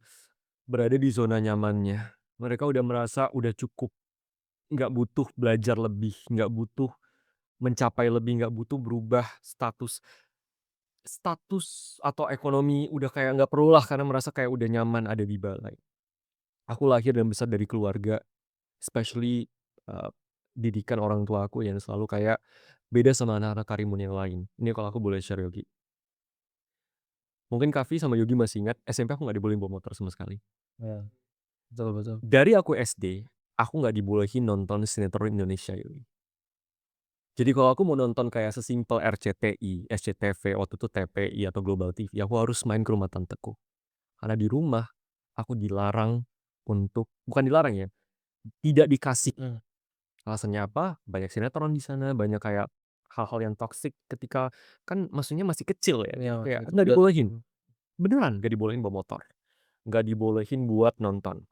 berada di zona nyamannya. Mereka udah merasa udah cukup, nggak butuh belajar lebih, nggak butuh mencapai lebih, nggak butuh berubah status status atau ekonomi, udah kayak nggak perlulah karena merasa kayak udah nyaman ada di balai. Aku lahir dan besar dari keluarga, especially, eee, didikan orang tua aku yang selalu kayak, Beda sama anak-anak Karimun yang lain. Ini kalau aku boleh share Yogi. Mungkin Kaffi sama Yogi masih ingat, SMP aku nggak dibolehin bawa motor sama sekali. Ya, betul betul. Dari aku SD, aku nggak dibolehin nonton sinetron Indonesia Yogi. Jadi kalau aku mau nonton kayak sesimpel RCTI, SCTV, waktu itu TPI atau Global TV, aku harus main ke rumah tanteku. Karena di rumah aku dilarang untuk, bukan dilarang ya, tidak dikasih. Mhm. Alasannya apa? Banyak sinetron di sana, banyak kayak hal-hal yang toksik ketika kan maksudnya masih kecil ya. Iya, Kayak itu nggak udah dibolehin. Beneran nggak dibolehin bawa motor. Nggak dibolehin buat nonton.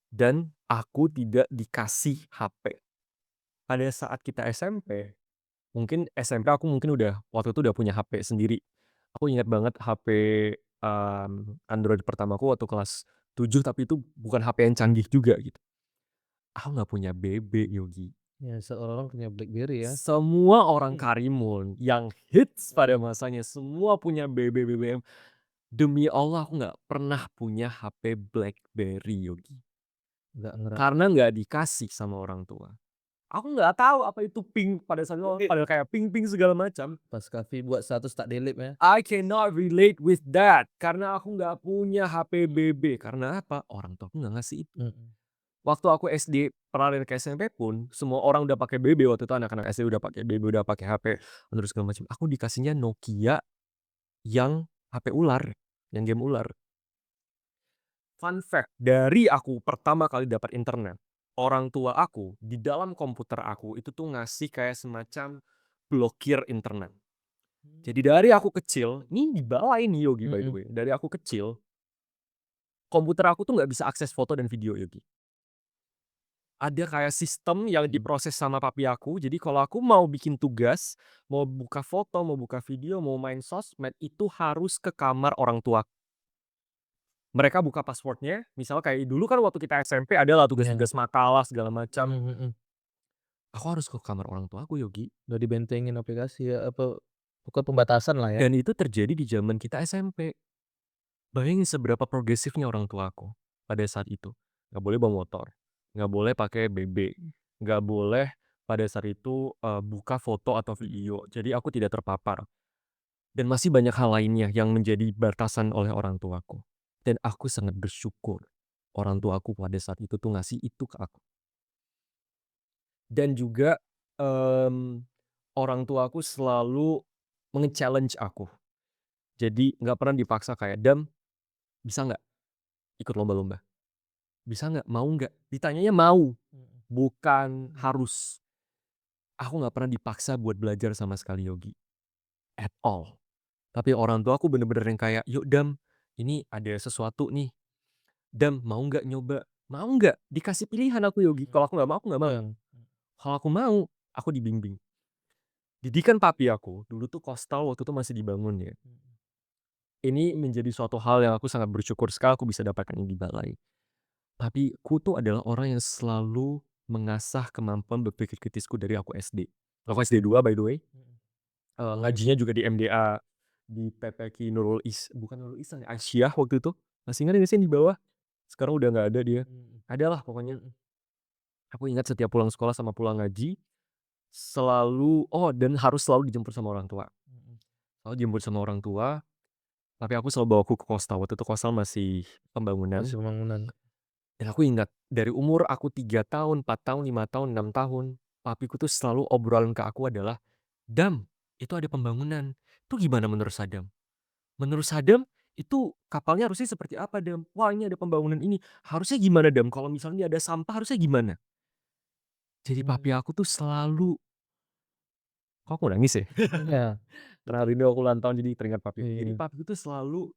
Dan aku tidak dikasih HP. Pada saat kita SMP, mungkin SMP aku mungkin udah waktu itu udah punya HP sendiri. Aku ingat banget HP Android pertamaku waktu kelas 7 tapi itu bukan HP yang canggih juga gitu. Aku nggak punya BB Yogi. ya orang punya BlackBerry ya. Semua orang Karimun yang hits pada masanya semua punya BB BBM. Demi Allah aku nggak pernah punya HP BlackBerry Yogi. Nggak Karena nggak dikasih sama orang tua. Aku nggak tahu apa itu pink pada saat itu pada kayak pink-pink segala macam. pas Kaffi buat status tak delete ya. I cannot relate with that karena aku nggak punya HP BB. Karena apa? Orang tua aku nggak ngasih itu. Mhm. Waktu aku SD paralel ke SMP pun semua orang udah pakai BB waktu itu anak-anak SD udah pakai BB udah pakai HP terus segala macam. Aku dikasihnya Nokia yang HP ular, yang game ular. Fun fact, dari aku pertama kali dapat internet, orang tua aku di dalam komputer aku itu tuh ngasih kayak semacam blokir internet. Jadi dari aku kecil, ini di bawah ini Yogi by the Mhm. way. Dari aku kecil, komputer aku tuh nggak bisa akses foto dan video Yogi. Ada kayak sistem yang diproses sama papi aku. Jadi kalau aku mau bikin tugas, mau buka foto, mau buka video, mau main sosmed itu harus ke kamar orang tua. Mereka buka passwordnya. Misal kayak dulu kan waktu kita SMP ada lah Iya. tugas-tugas makalah segala macam. Mhm mhm. Aku harus ke kamar orang tua aku Yogi. Udah dibentengin aplikasi ya, apa, bukan pembatasan lah ya. Dan itu terjadi di zaman kita SMP. Bayangin seberapa progresifnya orang tua aku pada saat itu. Nggak boleh bawa motor, nggak boleh pakai BB, nggak boleh pada saat itu buka foto atau video. Jadi aku tidak terpapar. Dan masih banyak hal lainnya yang menjadi batasan oleh orang tuaku. Dan aku sangat bersyukur orang tuaku pada saat itu tuh ngasih itu ke aku. Dan juga em, orang tuaku selalu menge-challenge aku. Jadi nggak pernah dipaksa kayak, "Dam, bisa nggak ikut lomba-lomba? Bisa nggak? Mau nggak?" Ditanyanya mau, Mhm. bukan harus. Aku nggak pernah dipaksa buat belajar sama sekali Yogi, at all. Tapi orang tua aku bener-bener yang kayak, "Yuk Dam, ini ada sesuatu nih. Dam, mau nggak nyoba?" Mau nggak? Dikasih pilihan aku Yogi. Kalau aku nggak mau. Betul. Kalau aku mau, aku dibimbing. Didikan papi aku, dulu tuh Kogstal waktu itu masih dibangun ya. Ini menjadi suatu hal yang aku sangat bersyukur sekali aku bisa dapatkan ini di Balai. Papiku tuh adalah orang yang selalu mengasah kemampuan berpikir kritisku dari aku SD. Aku SD 2 by the way. Mhm. Ngajinya juga di MDA, di PPQ bukan Nurul Ihsan ya, Aisyah waktu itu. Masih ingat nggak sih yang di bawah? Sekarang udah nggak ada dia. Mhm. Adalah pokoknya. Mhm. Aku ingat setiap pulang sekolah sama pulang ngaji, dan harus selalu dijemput sama orang tua. Mhm. Selalu dijemput sama orang tua, tapi aku selalu bawa aku ke Kogstal. Waktu itu Kogstal masih pembangunan. Masih pembangunan. Dan aku ingat, dari umur aku 3 tahun, 4 tahun, 5 tahun, 6 tahun, papiku tuh selalu obrolan ke aku adalah, "Dam, itu ada pembangunan. Itu gimana menurut Sadam? Menurut Sadam, itu kapalnya harusnya seperti apa, Dam? Wah, ini ada pembangunan ini. Harusnya gimana, Dam? Kalau misalnya ada sampah harusnya gimana?" Jadi papi Mhm. aku tuh selalu, kok aku nangis ya? Iya. Karena hari ini aku ulang tahun jadi teringat papi. Jadi Iya. papiku tuh selalu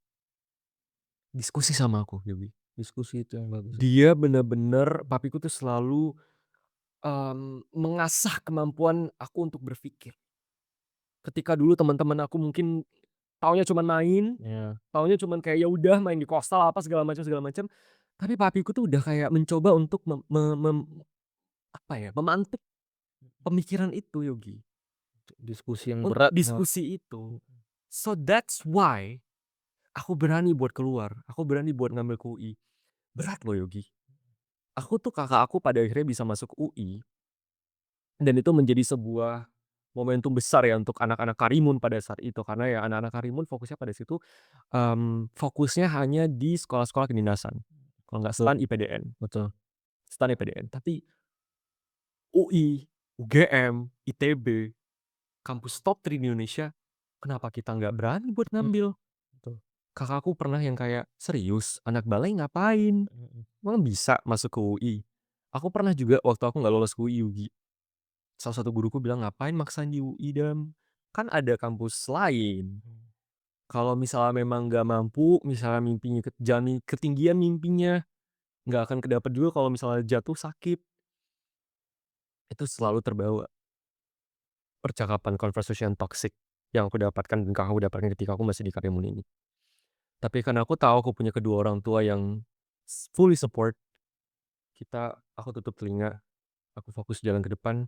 diskusi sama aku, Yogi. Diskusi itu yang bagus. Dia bener-bener, papiku tuh selalu mengasah kemampuan aku untuk berpikir. Ketika dulu teman-teman aku mungkin taunya cuman main, Iya. taunya cuman kayak ya udah main di Kogstal apa segala macam. Tapi papiku tuh udah kayak mencoba untuk apa ya, memantik pemikiran itu Yogi, Diskusi yang untuk berat. diskusi itu. So that's why aku berani buat keluar, aku berani buat ngambil ke UI. Berat loh Yogi. Aku tuh kakak aku pada akhirnya bisa masuk UI dan itu menjadi sebuah momentum besar ya untuk anak-anak Karimun pada saat itu. Karena ya anak-anak Karimun fokusnya pada situ, fokusnya hanya di sekolah-sekolah kedinasan. Kalau nggak Betul STAN IPDN, betul. STAN IPDN. Tapi UI, UGM, ITB, kampus top 3 di Indonesia, kenapa kita nggak berani buat Mhm, ngambil? betul. Kakakku pernah yang kayak, "Serius? Anak balai ngapain? Mhm. Emang bisa masuk ke UI?" Aku pernah juga waktu aku nggak lolos ke UI, Yugi. Salah satu guruku bilang, "Ngapain maksain di UI, Dam? Kan ada kampus lain. Kalau misalnya memang nggak mampu, misalnya mimpinya ketinggian mimpinya, nggak akan kedapet juga kalau misalnya jatuh sakit." Itu selalu terbawa percakapan conversation toxic yang aku dapatkan dan kakakku dapatkan ketika aku masih di Karimun ini. Tapi karena aku tahu aku punya kedua orang tua yang fully support, aku tutup telinga, aku fokus jalan ke depan,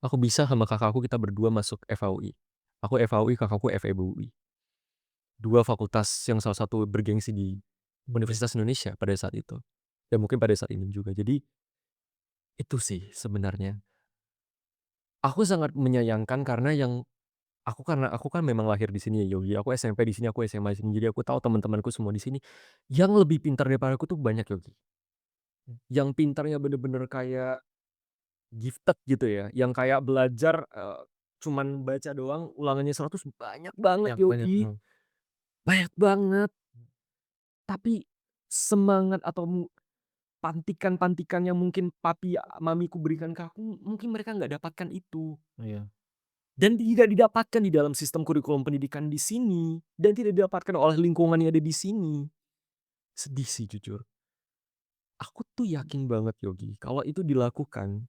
aku bisa sama kakakku kita berdua masuk FAUI. Aku FAUI, kakakku FEB UI. Dua fakultas yang salah satu bergengsi di Universitas Indonesia pada saat itu. Dan mungkin pada saat ini juga. Jadi itu sih sebenarnya. Aku sangat menyayangkan karena aku kan memang lahir di sini ya Yogi. Aku SMP di sini, aku SMA di sini. Jadi aku tahu teman-temanku semua di sini yang lebih pintar daripada aku tuh banyak Yogi. Yang pintarnya bener-bener kayak gifted gitu ya, yang kayak belajar, cuman baca doang ulangannya 100 banyak banget Banyak, Yogi, banyak banget. Tapi semangat atau pantikan-pantikan yang mungkin papi, mamiku berikan ke aku, mungkin mereka nggak dapatkan itu. iya. Dan tidak didapatkan di dalam sistem kurikulum pendidikan di sini, dan tidak didapatkan oleh lingkungan yang ada di sini. Sedih sih jujur. Aku tuh yakin banget Yogi, kalau itu dilakukan,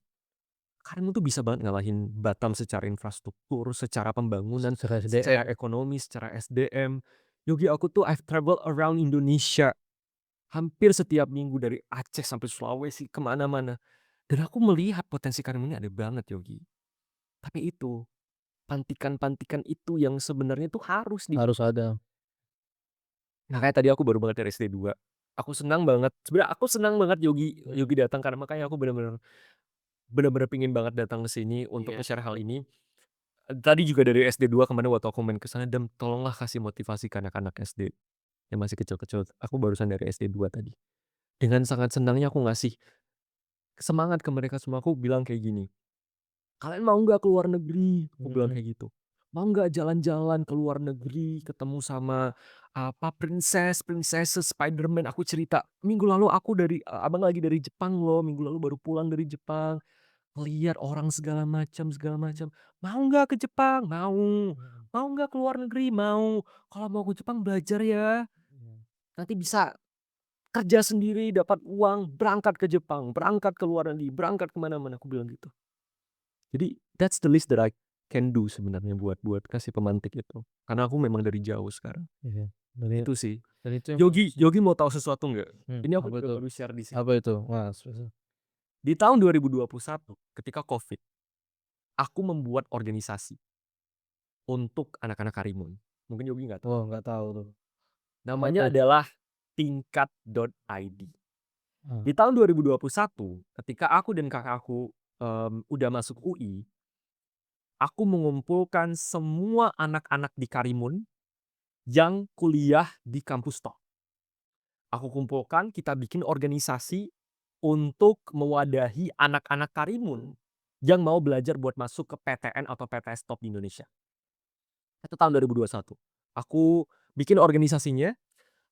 Karimun tuh bisa banget ngalahin Batam secara infrastruktur, secara pembangunan, Secara secara SDM. ekonomi, secara SDM. Yogi, aku tuh I've travel around Indonesia. Hampir setiap minggu dari Aceh sampai Sulawesi, kemana-mana. Dan aku melihat potensi Karimun ini ada banget Yogi. Tapi itu, pantikan-pantikan itu yang sebenarnya tuh harus di. Harus ada. Nah kayak tadi aku baru banget dari SD 2. Aku senang banget. Sebenarnya aku senang banget Yogi Yogi datang karena makanya aku bener-bener pingin banget datang ke sini untuk Iya. nge-share hal ini. Tadi juga dari SD 2 kemarin waktu aku main ke sana, dan tolonglah kasih motivasi ke anak-anak SD yang masih kecil-kecil. Aku barusan dari SD 2 tadi. Dengan sangat senangnya aku ngasih semangat ke mereka semua. Aku bilang kayak gini, "Kalian mau nggak ke luar negeri?" Aku bilang Mhm. kayak gitu. "Mau nggak jalan-jalan ke luar negeri, ketemu sama princess, Spiderman?" Aku cerita, "Minggu lalu abang lagi dari Jepang loh, minggu lalu baru pulang dari Jepang. Lihat orang segala macam segala macam. Mau nggak ke Jepang? Mau. Mhm. Mau nggak ke luar negeri? Mau. Kalau mau ke Jepang belajar ya. Iya. Nanti bisa kerja sendiri, dapat uang, berangkat ke Jepang, berangkat ke luar negeri, berangkat kemana mana." Aku bilang gitu. Jadi that's the least that I can do sebenarnya buat kasih pemantik itu. Karena aku memang dari jauh sekarang. Iya. Dan Itu sih. dan itu emang Yogi mau tahu sesuatu nggak? Ini aku apa juga itu? baru share di sini. Apa itu? Wah, Di tahun 2021 ketika Covid, aku membuat organisasi untuk anak-anak Karimun. Mungkin Yogi nggak tahu. oh, nggak tahu tuh. Apa Namanya itu? adalah tingkat.id. Ah, Di tahun 2021 ketika aku dan kakakku, udah masuk UI, aku mengumpulkan semua anak-anak di Karimun yang kuliah di kampus top. Aku kumpulkan, kita bikin organisasi untuk mewadahi anak-anak Karimun yang mau belajar buat masuk ke PTN atau PTS top di Indonesia. Itu tahun 2021. Aku bikin organisasinya,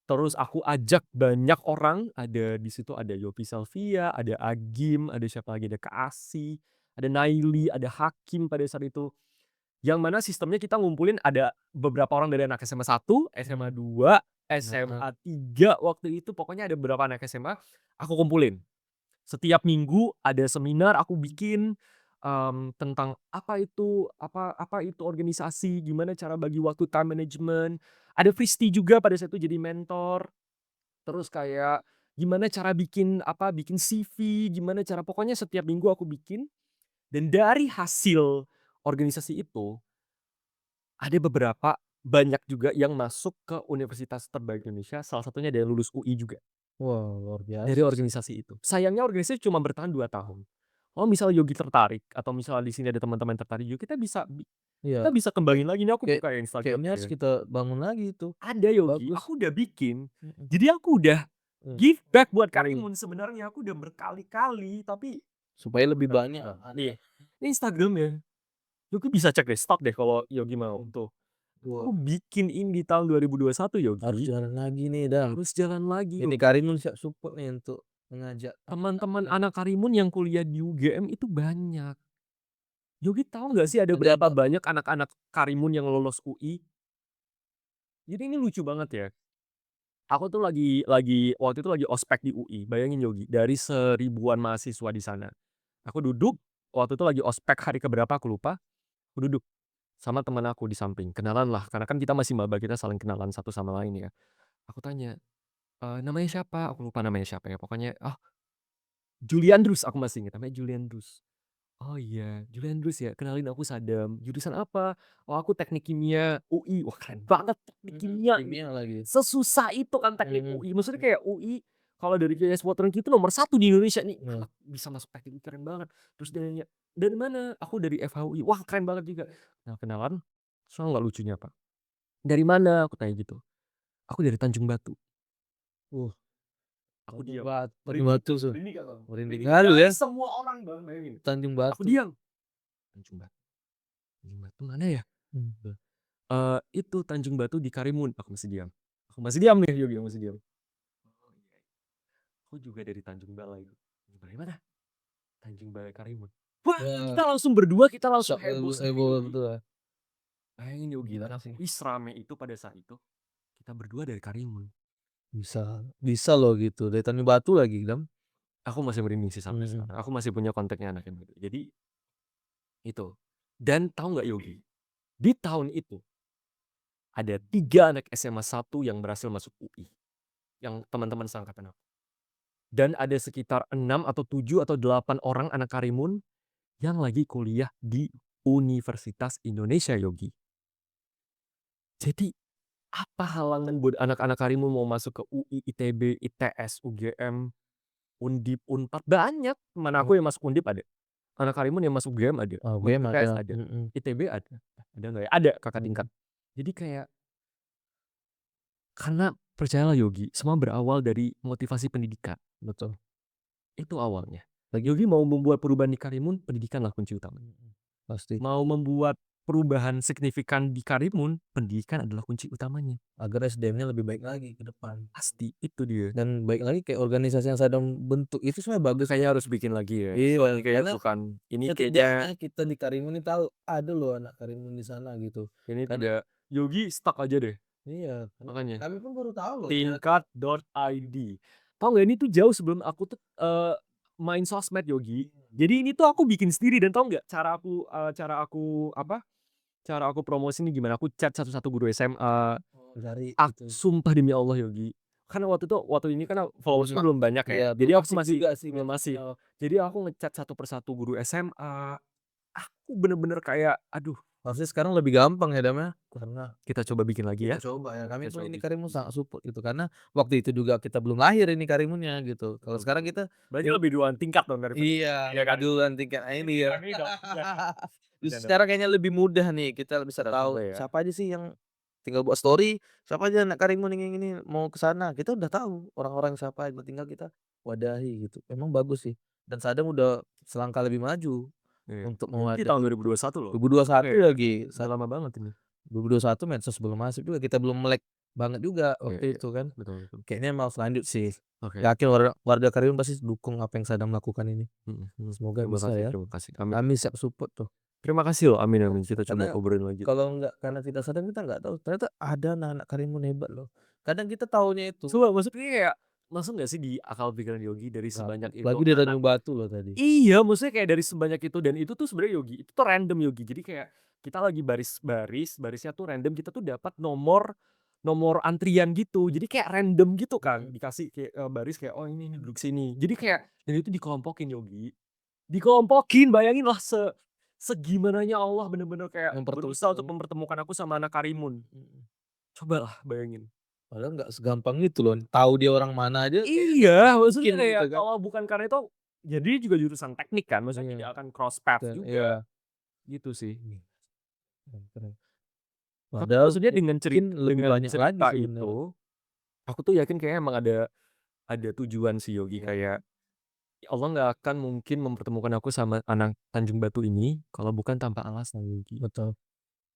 terus aku ajak banyak orang, ada di situ ada Yopi Selvia, ada Agim, ada siapa lagi, ada Kak Asi, ada Naili, ada Hakim pada saat itu. Yang mana sistemnya kita ngumpulin ada beberapa orang dari anak SMA 1, SMA 2, heeh. SMA 3 waktu itu, pokoknya ada beberapa anak SMA, aku kumpulin. Setiap minggu ada seminar aku bikin, tentang apa itu organisasi, gimana cara bagi waktu, time management. Ada Fristi juga pada saat itu jadi mentor. Terus kayak gimana cara bikin CV, gimana cara pokoknya setiap minggu aku bikin, dan dari hasil organisasi itu, ada banyak juga yang masuk ke universitas terbaik Indonesia, salah satunya ada yang lulus UI juga. Wah, luar Dari biasa sih. organisasi itu. Sayangnya organisasi cuma bertahan 2 tahun. kalau misalnya Yogi tertarik atau misalnya di sini ada teman-teman yang tertarik juga kita Iya, kembangin lagi nih aku kayak buka ya kayaknya Instagramnya harus ya. kita bangun lagi itu. Ada Yogi, Bagus. aku udah bikin. Mhm. Jadi aku udah Mmm. give back buat Karimun sebenarnya aku udah berkali-kali tapi Supaya lebih Nah, banyak. nih, ini Instagram ya. Yogi bisa cek deh, stalk deh kalau Yogi mau tuh. Wah, Aku bikin ini di tahun 2021 harus Yogi. jalan lagi nih Dam. Harus jalan lagi Ini Yogi. Karimun siap support nih untuk mengajak Teman-teman anak Karimun yang kuliah di UGM itu banyak. Yogi tahu nggak sih ada Jadi berapa ada banyak anak-anak Karimun yang lolos UI? Jadi ini lucu banget ya. Aku tuh lagi waktu itu lagi ospek di UI. Bayangin Yogi, dari seribuan mahasiswa di sana. Aku duduk waktu itu lagi ospek hari keberapa aku lupa. Aku duduk sama teman aku di samping, kenalan lah, karena kan kita masih maba, kita saling kenalan satu sama lain ya. Aku tanya, "Namanya siapa?" Aku lupa namanya siapa ya, pokoknya, "Oh, Juliandrus," aku masih ingat, namanya Juliandrus. "Oh iya, Juliandrus ya, kenalin aku Sadam, jurusan apa?" "Oh aku teknik kimia UI." Wah keren banget teknik kimia, kimia lagi. sesusah itu kan teknik Mhm. UI, maksudnya kayak UI kalau dari JS Water itu nomor 1 di Indonesia nih, Iya. anak bisa masuk teknik UI keren banget. Terus dia nanya, "Dari mana?" "Aku dari FHUI." Wah keren banget juga. Nah kenalan, terus tau nggak lucunya apa? "Dari mana?" Aku tanya gitu. "Aku dari Tanjung Batu." Uh, Aku Tanjung diam. Batu. Tanjung Merinding, Batu merinding nggak kamu? merinding Merinding. ngaruh Dari ya. semua orang Bang, bayangin. Tanjung Aku Batu. diam. Tanjung Batu, Tanjung Batu mana ya? Mhm. Itu Tanjung Batu di Karimun. Aku masih diam. Aku masih diam nih Yogi, aku masih diam. Oh iya. Aku juga dari Tanjung Balai. Tanjung Balai mana? Tanjung Balai Karimun. Wah, Wah, kita langsung berdua, kita langsung shock heboh sendiri heboh Yogi. betul ya. Bayangin Yogi, Gila anak sih. UI serame itu pada saat itu. Kita berdua dari Karimun. Bisa loh gitu, dari Tanjung Batu lagi Dam. Aku masih merinding sih sampai Mhm. sekarang. Aku masih punya kontaknya anak yang gitu. Jadi itu. Dan tahu nggak Yogi? Di tahun itu ada 3 anak SMA 1 yang berhasil masuk UI. Yang teman-teman seangkatan aku. Dan ada sekitar 6 atau 7 atau 8 orang anak Karimun yang lagi kuliah di Universitas Indonesia Yogi. Jadi apa halangan buat anak-anak Karimun mau masuk ke UI, ITB, ITS, UGM, Undip, Unpad? Banyak. Teman aku yang masuk Undip ada. Anak Karimun yang masuk UGM ada. Oh, Masuk game ITS ada. ada. Mhm. ITB ada. Ada nggak ya? Ada kakak tingkat. Mhm. Jadi kayak karena percayalah Yogi, semua berawal dari motivasi pendidikan. Betul. Itu awalnya. Lagi Yogi mau membuat perubahan di Karimun, pendidikanlah kunci utama. pasti. Mau membuat perubahan signifikan di Karimun, pendidikan adalah kunci utamanya. Agar SDM-nya lebih baik lagi ke depan. Pasti, itu dia. Dan baik lagi kayak organisasi yang Sadam bentuk itu sebenarnya bagus. Kayaknya harus bikin lagi ya. Iya, Kayaknya karena bukan ini setidaknya kayaknya kita di Karimun ini tahu ada loh anak Karimun di sana gitu. ini Karena tidak Yogi stuck aja deh. iya, Makanya kami pun baru tahu loh. tingkat.id. Tahu nggak ini tuh jauh sebelum aku tuh main sosmed Yogi. Jadi ini tuh aku bikin sendiri dan tahu nggak cara aku apa? Cara aku promosi ini gimana? Aku chat satu-satu guru SMA. Cari gitu. Sumpah demi Allah Yogi. Karena waktu ini kan followersku belum banyak ya. Iya, Jadi belum aku asik masih juga sih belum masih. medsosnya. Jadi aku nge-chat satu persatu guru SMA. Aku bener-bener kayak aduh, Harusnya sekarang lebih gampang ya Dam ya, karena kita coba bikin lagi ya. kita coba ya. Kami Kita pun coba ini bikin Karimun lagi. sangat support gitu, karena waktu itu juga kita belum lahir ini Karimunnya gitu. Kalau Betul, sekarang betul. kita Berarti lebih duluan tingkat dong daripada iya, iya kan? duluan tingkat ini ya. Kami dong. Iya. Justru Bercanda. sekarang kayaknya lebih mudah nih, kita bisa Kita tahu coba ya. siapa aja sih yang tinggal buat story, siapa aja anak Karimun ini mau ke sana, kita udah tahu orang-orang siapa aja, tinggal kita wadahi gitu. Memang bagus sih, dan Sadam udah selangkah lebih maju Iya. untuk Ini mewadahi. tahun 2021 loh. 2021 Oke. lagi, Udah lama banget ini. 2021 medsos belum masuk juga, kita belum melek banget juga Iya, waktu iya. itu kan. Betul, betul. Kayaknya mau selanjut sih. Oke. Yakin warga warga Karimun pasti dukung apa yang Sadam lakukan ini. Mhm, mhm. Semoga Terima bisa kasih, ya. terima kasih. Amin. Kami siap support tuh. Terima kasih loh. Amin, amin. Kita coba Karena obrolin lagi. kalau karena tidak Sadam kita nggak tahu, ternyata ada anak-anak Karimun hebat loh. Kadang kita taunya itu Coba maksudnya kayak masuk nggak sih di akal pikiran Yogi dari nggak, sebanyak itu apalagi dari anak Tanjung Batu loh tadi. iya, maksudnya kayak dari sebanyak itu dan itu tuh sebenarnya Yogi, itu tuh random Yogi. Jadi kayak kita lagi barisnya tuh random, kita tuh dapat nomor nomor antrian gitu. Jadi kayak random gitu kan, dikasih kayak baris kayak oh ini duduk sini. Jadi kayak dan itu dikelompokin Yogi. Dikelompokin, bayangin lah segimananya Allah bener-bener kayak berusaha untuk Mempertemukan. mempertemukan aku sama anak Karimun. Cobalah bayangin. Padahal nggak segampang itu loh, tahu dia orang mana aja kayak Iya, maksudnya mungkin kayak gitu kan. kalau bukan karena itu jadi juga jurusan teknik kan, maksudnya Iya. tidak akan cross path Iya. juga, gitu sih. Keren, keren. Tapi Padahal maksudnya dengan mungkin lebih dengan banyak lagi cerita sebenarnya. itu, aku tuh yakin kayaknya emang ada tujuan sih Yogi, Iya. kayak Allah nggak akan mungkin mempertemukan aku sama anak Tanjung Batu ini kalau bukan tanpa alasan Yogi. Betul.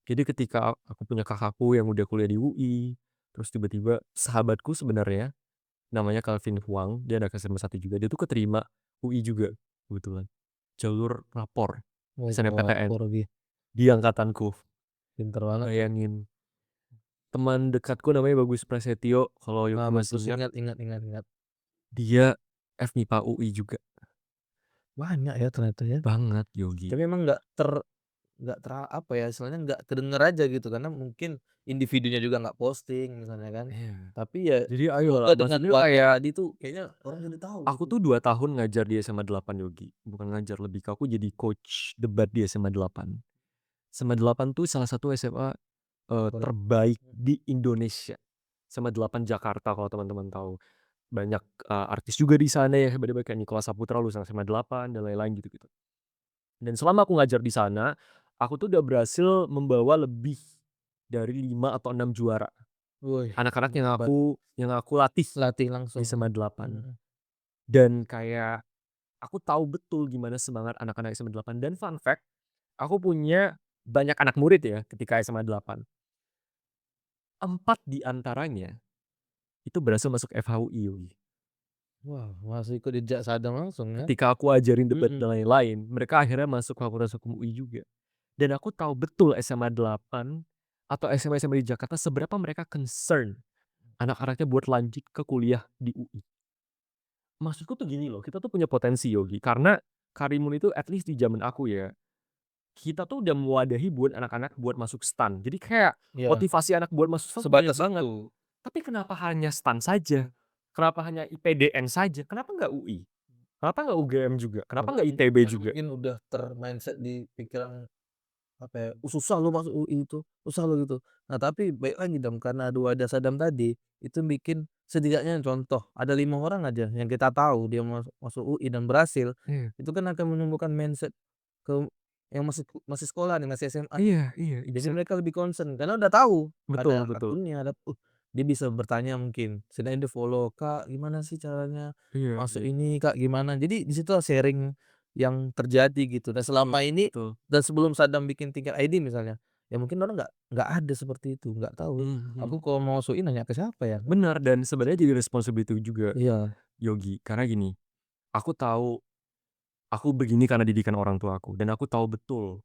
Jadi ketika aku punya kakakku yang udah kuliah di UI, terus tiba-tiba sahabatku sebenarnya namanya Calvin Huang, dia anak SMA 1 juga, dia tuh keterima UI juga kebetulan. Jalur rapor, Wah, SNMPTN lapor lagi. di angkatanku. Pinter banget. Bayangin. Teman dekatku namanya Bagus Prasetyo, kalau Yogi Nah, masih bagus, ingat, ingat. dia FMIPA UI juga. Banyak ya ternyata ya. Banget Yogi. Tapi emang apa ya, istilahnya nggak kedenger aja gitu, karena mungkin individunya juga nggak posting misalnya kan. Iya. Tapi ya Jadi semoga ayolah, dengan maksudnya wadah kayak tadi tuh kayaknya orang jadi tahu aku gitu. tuh 2 tahun ngajar di SMA 8 Yogi. Bukan ngajar, lebih ke aku jadi coach debat di SMA 8. SMA 8 tuh salah satu SMA terbaik di Indonesia. SMA 8 Jakarta kalau teman-teman tahu. Banyak artis juga di sana ya, hebat-hebat kayak Nicholas Saputra lulusan SMA 8 dan lain-lain gitu-gitu. Dan selama aku ngajar di sana, aku tuh udah berhasil membawa lebih dari 5 atau 6 juara. Woi, Anak-anak hebat. yang aku latih Latih di langsung. SMA 8. Mhm. Dan kayak aku tahu betul gimana semangat anak-anak SMA 8, dan fun fact, aku punya banyak anak murid ya ketika SMA 8. 4 di antaranya itu berhasil masuk FHUI Yogi. Wah, masuk ikut jejak Sadam langsung ya. Ketika aku ajarin debat Mhm. dan lain-lain, mereka akhirnya masuk Fakultas Hukum UI juga. Dan aku tahu betul SMA 8 atau SMA-SMA di Jakarta seberapa mereka concern anak-anaknya buat lanjut ke kuliah di UI. Maksudku tuh gini loh, kita tuh punya potensi Yogi, karena Karimun itu at least di zaman aku ya, kita tuh udah mewadahi buat anak-anak buat masuk STAN. Jadi kayak Iya, motivasi anak buat masuk STAN tuh banyak sebatas banget. itu. Tapi kenapa hanya STAN saja? Kenapa hanya IPDN saja? Kenapa nggak UI? Kenapa nggak UGM juga? Kenapa nggak ITB juga? Mungkin udah ter-mindset di pikiran apa ya, susah lo masuk UI itu, susah lo gitu. Nah, tapi baik lagi Dam, karena ada wadah Sadam tadi, itu bikin setidaknya contoh, ada 5 orang aja yang kita tahu dia masuk UI dan berhasil, Iya. itu kan akan menumbuhkan mindset ke yang masih masih sekolah nih, masih SMA. Iya, iya, Jadi mereka lebih concern karena udah tahu betul, ada betul. akunnya, dia bisa bertanya mungkin, setidaknya dia follow, "Kak, gimana sih caranya Iya, masuk iya. ini, Kak, gimana?" Jadi di situ sharing yang terjadi gitu. Dan selama ini Betul. dan sebelum Sadam bikin tingkat ID misalnya, ya mungkin orang nggak ada seperti itu, nggak tahu. Mhm. Aku kalau mau masuk ini nanya ke siapa ya? Benar, dan sebenarnya jadi responsibility juga Iya, Yogi, karena gini, aku tahu aku begini karena didikan orang tuaku, dan aku tahu betul,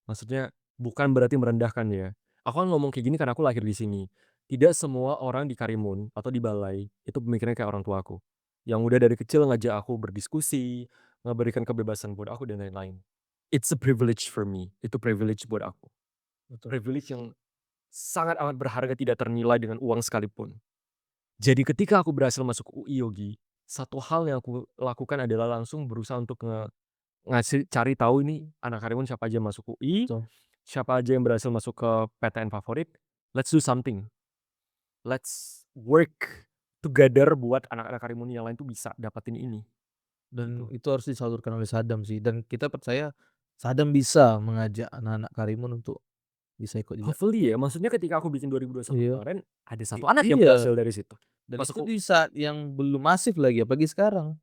maksudnya bukan berarti merendahkan ya. Aku kan ngomong kayak gini karena aku lahir di sini. Tidak semua orang di Karimun atau di Balai itu pemikirannya kayak orang tuaku. Yang udah dari kecil ngajak aku berdiskusi, memberikan kebebasan buat aku dan lain-lain. It's a privilege for me. Itu privilege buat aku. betul. Privilege yang sangat amat berharga, tidak ternilai dengan uang sekalipun. Jadi ketika aku berhasil masuk UI Yogi, satu hal yang aku lakukan adalah langsung berusaha untuk ngasih cari tahu ini anak Karimun siapa aja masuk UI, Betul. siapa aja yang berhasil masuk ke PTN favorit. Let's do something. Let's work together buat anak-anak Karimun yang lain tuh bisa dapatin ini. Dan Gitu. itu harus disalurkan oleh Sadam sih, dan kita percaya Sadam bisa mengajak anak-anak Karimun untuk bisa ikut juga. Hopefully ya, maksudnya ketika aku bikin 2021 Iya. kemarin, ada satu anak yang Iya. berhasil dari situ. Dan Masuk itu di saat yang belum masif lagi, apalagi sekarang.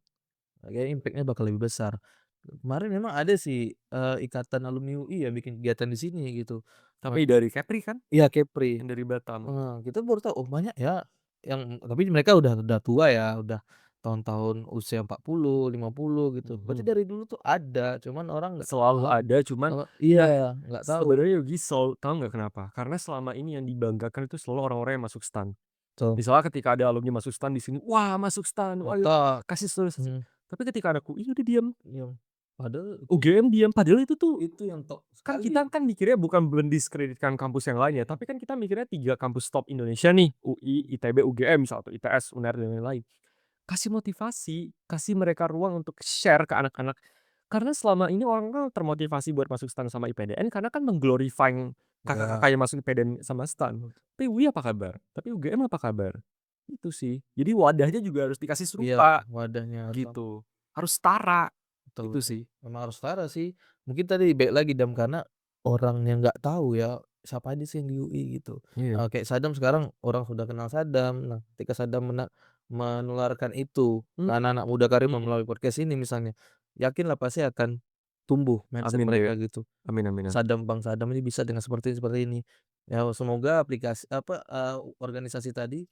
Kayaknya impact-nya bakal lebih besar. Kemarin memang ada sih, ikatan alumni UI yang bikin kegiatan di sini gitu. tapi dari Kepri kan, Iya, Kepri. yang dari Batam. Kita baru tahu, oh banyak ya yang, tapi mereka udah tua ya, udah tahun-tahun usia 40, 50 gitu. Berarti Mhm. dari dulu tuh ada, cuman orang nggak Selalu paham. ada, cuman nah, Iya, nggak tahu. sebenarnya Yogi tahu nggak kenapa? Karena selama ini yang dibanggakan itu selalu orang-orang yang masuk STAN. Tuh, Misalnya ketika ada alumni masuk STAN di sini, wah masuk STAN, wah yuk otak. kasih story. Tapi ketika anak UI udah diam, Iya. Padahal UGM diam, padahal itu tuh itu yang top kan sekali. kita kan mikirnya bukan mendiskreditkan kampus yang lainnya, tapi kan kita mikirnya 3 kampus top Indonesia nih, UI, ITB, UGM misal, atau ITS, UNER dan lain-lain. Kasih motivasi, kasih mereka ruang untuk share ke anak-anak. Karena selama ini orang kan termotivasi buat masuk STAN sama IPDN karena kan mengglorifying Ya, kakak-kakak yang masuk IPDN sama STAN. Tapi UI apa kabar? Tapi UGM apa kabar? Itu sih. Jadi wadahnya juga harus dikasih iya, serupa wadahnya harus sama. gitu. harus setara, Betul, itu betul. sih. Memang harus setara sih. Mungkin tadi balik lagi Dam, karena orang yang nggak tahu ya, siapa aja sih yang di UI gitu. Iya. Kayak Sadam sekarang orang sudah kenal Sadam. Nah, ketika Sadam menularkan itu ke Mhm, anak-anak muda Karimun mhm. melalui podcast ini misalnya, yakinlah pasti akan tumbuh mindset Amin deh, mereka gitu. amin amin amin. Bang Sadam ini bisa dengan seperti ini. Ya semoga organisasi tadi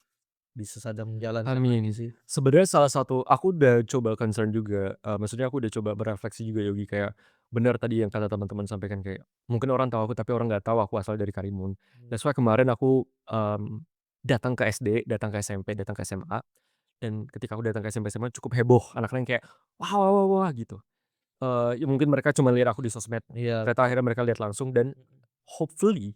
bisa Sadam jalankan lagi Amin. sih. Sebenarnya salah satu aku udah coba concern juga, maksudnya aku udah coba berefleksi juga Yogi, kayak benar tadi yang kata teman-teman sampaikan, kayak mungkin orang tahu aku tapi orang nggak tahu aku asal dari Karimun. Mmm, That's why kemarin aku, datang ke SD, datang ke SMP, datang ke SMA, dan ketika aku datang ke SMP, SMA cukup heboh, anak-anak yang kayak, "Wah wah wah wah," gitu. Ya mungkin mereka cuma lihat aku di sosmed, iya ternyata betul. akhirnya mereka lihat langsung dan Mhm, hopefully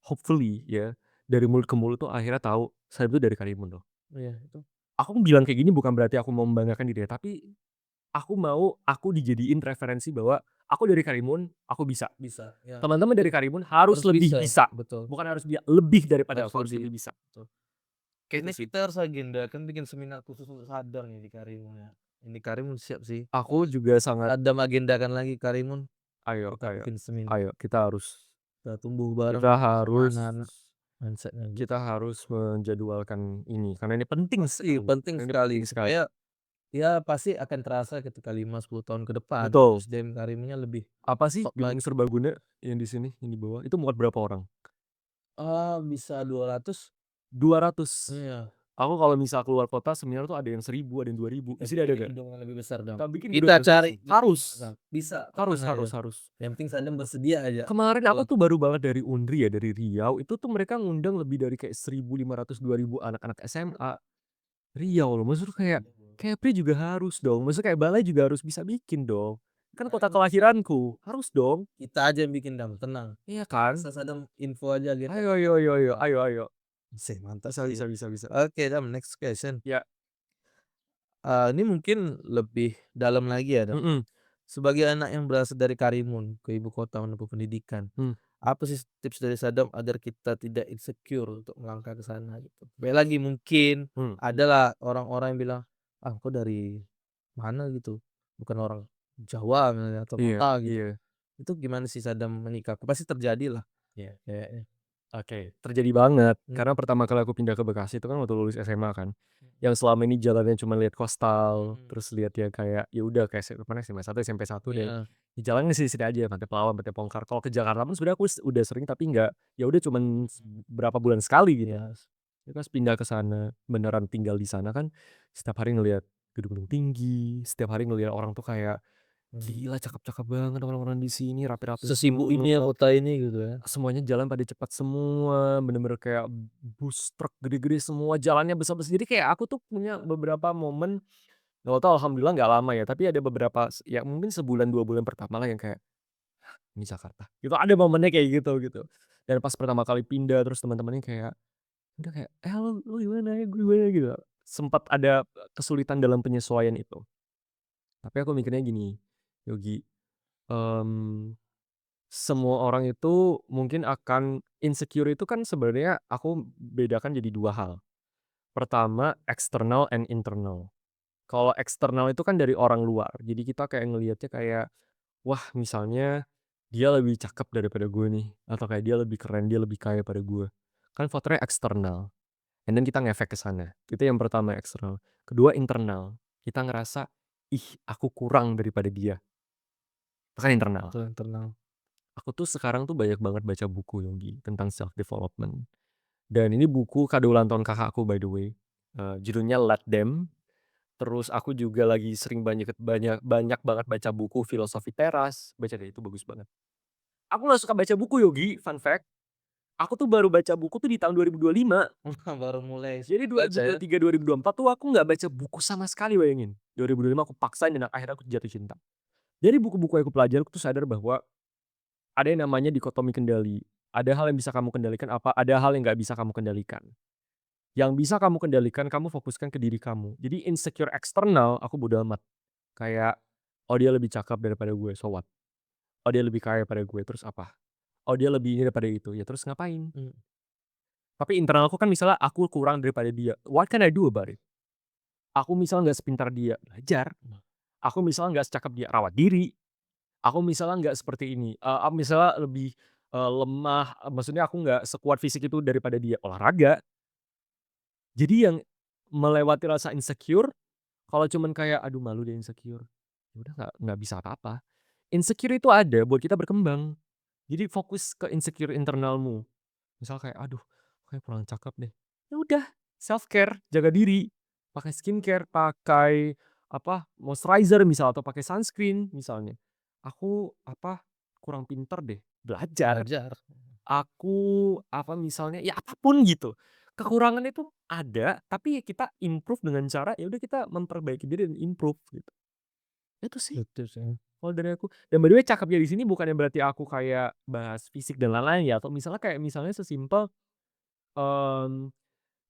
hopefully ya, dari mulut ke mulut tuh akhirnya tahu saya itu dari Karimun loh. iya itu Aku bilang kayak gini bukan berarti aku mau membanggakan diri ya, tapi aku mau aku dijadiin referensi bahwa aku dari Karimun, aku bisa. bisa, ya Teman-teman dari Karimun harus harus lebih bisa, bisa, betul, bukan harus lebih daripada harus aku, harus lebih, lebih bisa. betul. Itu Kayaknya sih. kita harus agendakan bikin seminar khusus untuk Sadam nih di Karimun ya. Ini Karimun siap sih. Aku juga sangat Sadam agendakan lagi Karimun, ayo kita ayo bikin seminar, ayo kita tumbuh bareng kita sama harus anak-anak mindset-nya gitu. kita harus menjadwalkan ini, karena ini penting Pasti sekali, penting karena ini sekali penting sekali. supaya ya pasti akan terasa ketika 5, 10 tahun ke depan Betul. SDM Karimunnya lebih Apa sih top Gedung lagi. Serbaguna yang di sini, yang di bawah, itu muat berapa orang? Bisa 200, 200. iya. Aku kalau misal keluar kota seminar tuh ada yang 1.000, ada yang 2.000. Di Kita sini ada bikin nggak? gedung yang lebih besar Dam. Kita bikin gedung Kita yang cari besar. gedung yang Harus besar. Bisa, harus tenang harus aja. harus. Yang penting Sadam bersedia aja. Kemarin aku Betul. tuh baru banget dari Undri ya, dari Riau, itu tuh mereka ngundang lebih dari kayak 1.500, 2.000 anak-anak SMA. Riau loh, maksudku kayak Kepri juga harus dong, maksudnya kayak Balai juga harus bisa bikin dong. Kan kota Karimun bisa. kelahiranku, harus dong. Kita aja yang bikin Dam, tenang. Iya kan? Asal Sadam info aja agenda Ayo ayo ayo ayo kita. ayo ayo. Sih mantap Bisa sih. bisa bisa bisa. Oke Dam, next question. Ya, Ini mungkin lebih dalam lagi ya Dam. mhm, Sebagai anak yang berasal dari Karimun ke ibu kota menempuh pendidikan, mmm, apa sih tips dari Sadam agar kita tidak insecure untuk melangkah ke sana gitu? Baik lagi mungkin mmm, adalah orang-orang yang bilang, "Ah, kok dari mana gitu? Bukan orang Jawa misalnya atau iya kota gitu." iya. Itu gimana sih Sadam menyikapi? Pasti terjadi lah. Ya kayaknya. Oke, terjadi banget. Mmm, Karena pertama kali aku pindah ke Bekasi itu kan waktu lulus SMA kan. Yang selama ini jalannya cuma lihat kostal, mhm, terus lihat ya kayak ya udah kayak mana SMA 1, SMP 1 deh. iya, Ya jalannya sini-sini aja, Pantai Pelawan, Pantai Pongkar. Kalau ke Jakarta pun sebenarnya aku udah sering tapi nggak, ya udah cuman berapa bulan sekali gitu. iya, Ya pas pindah ke sana, beneran tinggal di sana kan setiap hari ngelihat gedung-gedung tinggi, setiap hari ngelihat orang tuh kayak, mhm. "Gila cakep-cakep banget orang-orang di sini, rapi-rapi Sesibuk ini ya semua." kota ini gitu ya. Semuanya jalan pada cepat semua, bener-bener kayak bus truk gede-gede semua, jalannya besar-besar. Jadi kayak aku tuh punya beberapa momen, nggak tahu alhamdulillah nggak lama ya, tapi ada beberapa ya mungkin sebulan, 2 bulan pertama lah yang kayak, "Ini Jakarta." Gitu, ada momennya kayak gitu, gitu. Dan pas pertama kali pindah terus teman-temannya kayak, udah kayak, "Eh, lu gimana? Gue gimana?" Gitu. Sempat ada kesulitan dalam penyesuaian itu. Tapi aku mikirnya gini, Yogi, mmm semua orang itu mungkin akan insecure itu kan sebenarnya aku bedakan jadi 2 hal. Pertama, external and internal. Kalau eksternal itu kan dari orang luar. Jadi kita kayak ngelihatnya kayak, wah misalnya dia lebih cakep daripada gue nih, atau kayak dia lebih keren, dia lebih kaya pada gue. Kan faktornya eksternal, and then kita ngefek ke sana. Itu yang pertama eksternal. Kedua internal, kita ngerasa, ih aku kurang daripada dia. Itu kan internal. Betul, internal. Aku tuh sekarang tuh banyak banget baca buku Yogi, tentang self development. Dan ini buku kado ulang tahun kakakku by the way, judulnya Let Them. Terus aku juga lagi sering banyak banyak banyak banget baca buku filosofi teras, baca deh itu bagus banget. Aku nggak suka baca buku Yogi, fun fact. Aku tuh baru baca buku tuh di tahun 2025. Baru mulai Jadi baca ya? 2023, 2024 tuh aku nggak baca buku sama sekali bayangin. 2025 aku paksain dan akhirnya aku jatuh cinta. Dari buku-buku yang aku pelajari aku tuh sadar bahwa ada yang namanya dikotomi kendali. Ada hal yang bisa kamu kendalikan, ada hal yang nggak bisa kamu kendalikan. Yang bisa kamu kendalikan, kamu fokuskan ke diri kamu. Jadi insecure eksternal, aku bodo amat. Kayak, oh dia lebih cakep daripada gue, so what? Oh dia lebih kaya daripada gue, terus apa? Oh dia lebih ini daripada itu, ya terus ngapain? Mmm, Tapi internalku kan misalnya aku kurang daripada dia, what can I do about it? Aku misalnya nggak sepintar dia, belajar. Aku misalnya nggak secakep dia, rawat diri. Aku misalnya nggak seperti ini, misalnya lebih, lemah, maksudnya aku nggak sekuat fisik itu daripada dia, olahraga. Jadi yang melewati rasa insecure, kalau cuman kayak, "Aduh malu deh insecure." Ya udah nggak bisa apa-apa. Insecure itu ada buat kita berkembang. Jadi fokus ke insecure internalmu. Misal kayak, "Aduh kayak kurang cakep deh." Ya udah, self care, jaga diri, pakai skincare, pakai apa, moisturizer misal atau pakai sunscreen misalnya. Aku apa, kurang pinter deh, belajar. Belajar. Aku apa misalnya, ya apapun gitu. Kekurangan itu ada, tapi ya kita improve dengan cara ya udah kita memperbaiki diri dan improve gitu. Itu sih Betul sih. kalau dari aku. Dan by the way cakepnya di sini bukannya berarti aku kayak bahas fisik dan lain-lain ya, atau misalnya kayak misalnya sesimpel, mmm,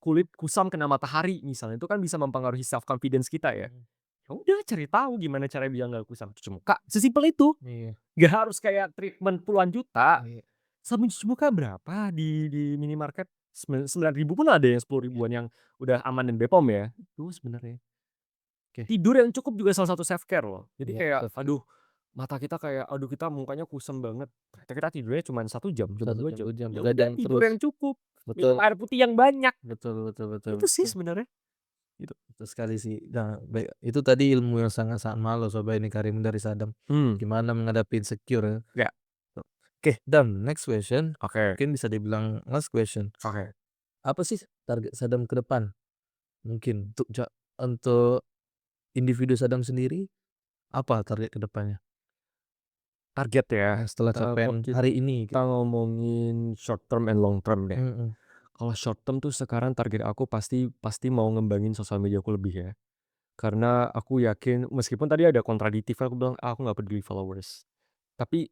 kulit kusam kena matahari misalnya, itu kan bisa mempengaruhi self confidence kita ya. Mhm. Ya udah cari tahu gimana cara biar nggak kusam, cuci muka, sesimpel itu. Iya. Nggak harus kayak treatment puluhan juta. Iya. Sabun cuci muka berapa di minimarket? 9.000 pun ada yang 10.000-an yang udah aman dan BPOM ya, itu sebenarnya. Oke. Tidur yang cukup juga salah satu self care loh. Jadi Iya, kayak, self-care. aduh mata kita kayak, aduh kita mukanya kusam banget, ternyata kita tidurnya cuman 1 jam, cuman 1 2 jam, jam. 2 jam, Ya udah begadang tidur terus. yang cukup, minum Betul. air putih yang banyak, Betul betul betul itu sih betul. sebenarnya, gitu. Betul sekali sih. Nah, itu tadi ilmu yang sangat-sangat mahal loh Sobat ini Karim dari Sadam. Mmm, Gimana menghadapi insecure ya. ya, Oke, dan next question, oke mungkin bisa dibilang last question. oke. Apa sih target Sadam ke depan? Mungkin untuk individu Sadam sendiri, apa target ke depannya? Target ya, Setelah kalau capaian hari ini kita gitu. ngomongin short term and long term deh. Mhm. Kalau short term tuh sekarang target aku pasti pasti mau ngembangin sosial media aku lebih ya. Karena aku yakin meskipun tadi ada kontradiktif aku bilang, "Ah, aku nggak peduli followers." Tapi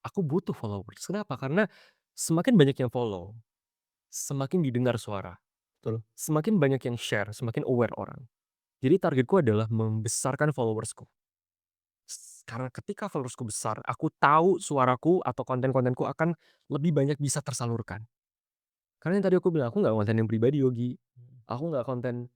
aku butuh followers. Kenapa? Karena semakin banyak yang follow, semakin didengar suara, Betul. semakin banyak yang share, semakin aware orang. Jadi targetku adalah membesarkan followersku. Karena ketika followersku besar, aku tahu suaraku atau konten-kontenku akan lebih banyak bisa tersalurkan. Karena yang tadi aku bilang, aku nggak konten yang pribadi Yogi. Aku nggak konten,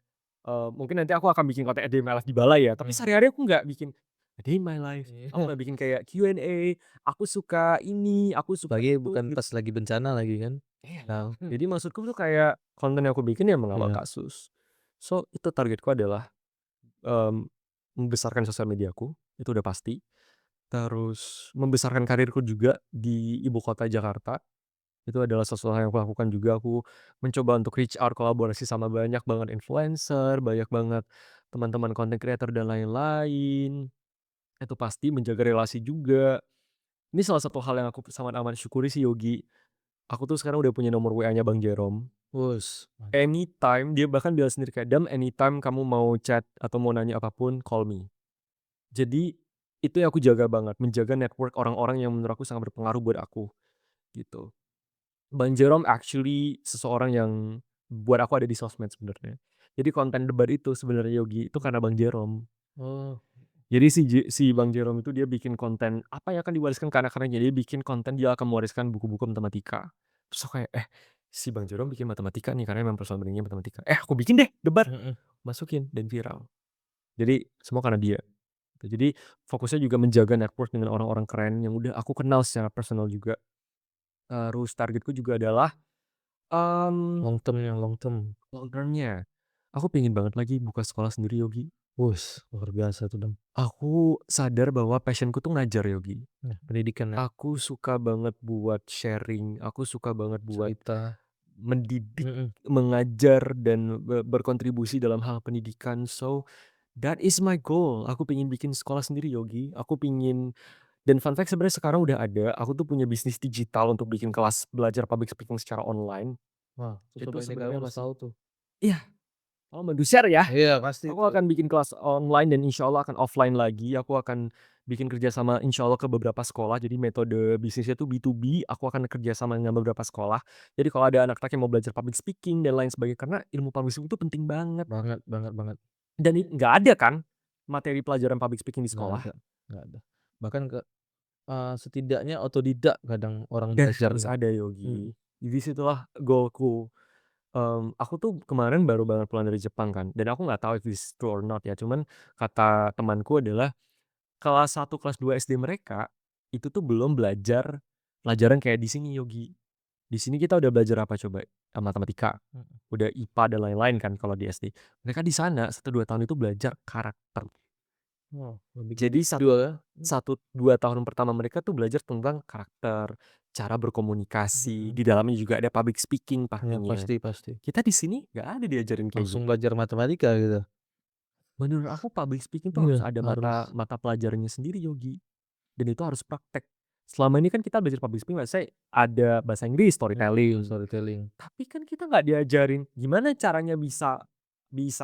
mungkin nanti aku akan bikin konten A Day in My Life di balai ya, tapi Mhm. sehari-hari aku nggak bikin A Day in My Life. Aku Iya. nggak bikin kayak Q&A, aku suka ini, aku suka Apalagi itu, bukan gitu. pas lagi bencana lagi kan. Iya. Nah, Jadi maksudku tuh kayak konten yang aku bikin ya mengawal iya. kasus. So, itu targetku adalah, mmm, membesarkan sosial mediaku, itu udah pasti. Terus membesarkan karirku juga di ibu kota Jakarta. Itu adalah sesuatu yang aku lakukan juga, aku mencoba untuk reach out kolaborasi sama banyak banget influencer, banyak banget teman-teman content creator dan lain-lain. Itu pasti menjaga relasi juga. Ini salah satu hal yang aku sangat amat syukuri sih Yogi. Aku tuh sekarang udah punya nomor WA-nya Bang Jerom. Mantap. Anytime, dia bahkan bilang sendiri kayak, "Dam, anytime kamu mau chat atau mau nanya apapun, call me." Jadi, itu yang aku jaga banget, menjaga network orang-orang yang menurut aku sangat berpengaruh buat aku, gitu. Bang Jerome actually seseorang yang buat aku ada di sosmed sebenarnya. Jadi konten debat itu sebenarnya Yogi, itu karena Bang Jerome. Oh, Jadi si Bang Jerome itu dia bikin konten apa yang akan diwariskan ke anak-anaknya, dia bikin konten dia akan mewariskan buku-buku matematika. Terus aku kayak, si Bang Jerome bikin matematika nih karena memang personal branding-nya matematika. Aku bikin deh debat, mhm. masukin dan viral. Jadi semua karena dia. Jadi fokusnya juga menjaga network dengan orang-orang keren yang udah aku kenal secara personal juga. Terus targetku juga adalah, mmm Long term. long term-nya, aku pengen banget lagi buka sekolah sendiri Yogi. Luar biasa tuh, Dam. Aku sadar bahwa passion-ku tuh ngajar Yogi. Nah, pendidikan ya, Aku suka banget buat sharing, aku suka banget buat cerita. mendidik, Mhm. mengajar dan berkontribusi dalam hal pendidikan. So, that is my goal. Aku pengen bikin sekolah sendiri Yogi. Aku pengen dan fun fact sebenarnya sekarang udah ada, aku tuh punya bisnis digital untuk bikin kelas belajar public speaking secara online. Wah, Itu Sobat ini kamu sebenarnya harus masih tahu tuh. iya, tolong bantu share ya. Iya, pasti Aku itu. akan bikin kelas online dan insya Allah akan offline lagi. Aku akan bikin kerjasama insya Allah ke beberapa sekolah. Jadi metode bisnisnya tuh B2B. Aku akan kerjasama dengan beberapa sekolah. Jadi kalau ada anak-anak yang mau belajar public speaking dan lain sebagainya, karena ilmu public speaking itu penting banget. Banget banget banget. Dan nggak ada kan materi pelajaran public speaking di Nggak sekolah. ada nggak ada. Bahkan setidaknya otodidak kadang orang Dan belajar harus nih. ada Mhm. Yogi. Jadi situlah goalku. aku tuh kemarin baru banget pulang dari Jepang kan, dan aku nggak tahu if this true or not ya, cuman kata temanku adalah kelas 1, kelas 2 SD mereka, itu tuh belum belajar pelajaran kayak di sini Yogi. Di sini kita udah belajar apa coba? Matematika, udah IPA dan lain-lain kan kalau di SD. Mereka di sana 1, 2 tahun itu belajar karakter. Oh, lebih Jadi dua 1, 2 tahun pertama mereka tuh belajar tentang karakter, cara berkomunikasi, di dalamnya juga ada public speaking ya pastinya. pasti. Kita di sini nggak ada diajarin kayak Langsung gitu. belajar matematika gitu. Menurut aku public speaking tuh Iya, harus ada mata pelajarannya sendiri Yogi, dan itu harus praktek. Selama ini kan kita belajar public speaking, let's say ada bahasa Inggris, Storytelling. tapi kan kita nggak diajarin gimana caranya bisa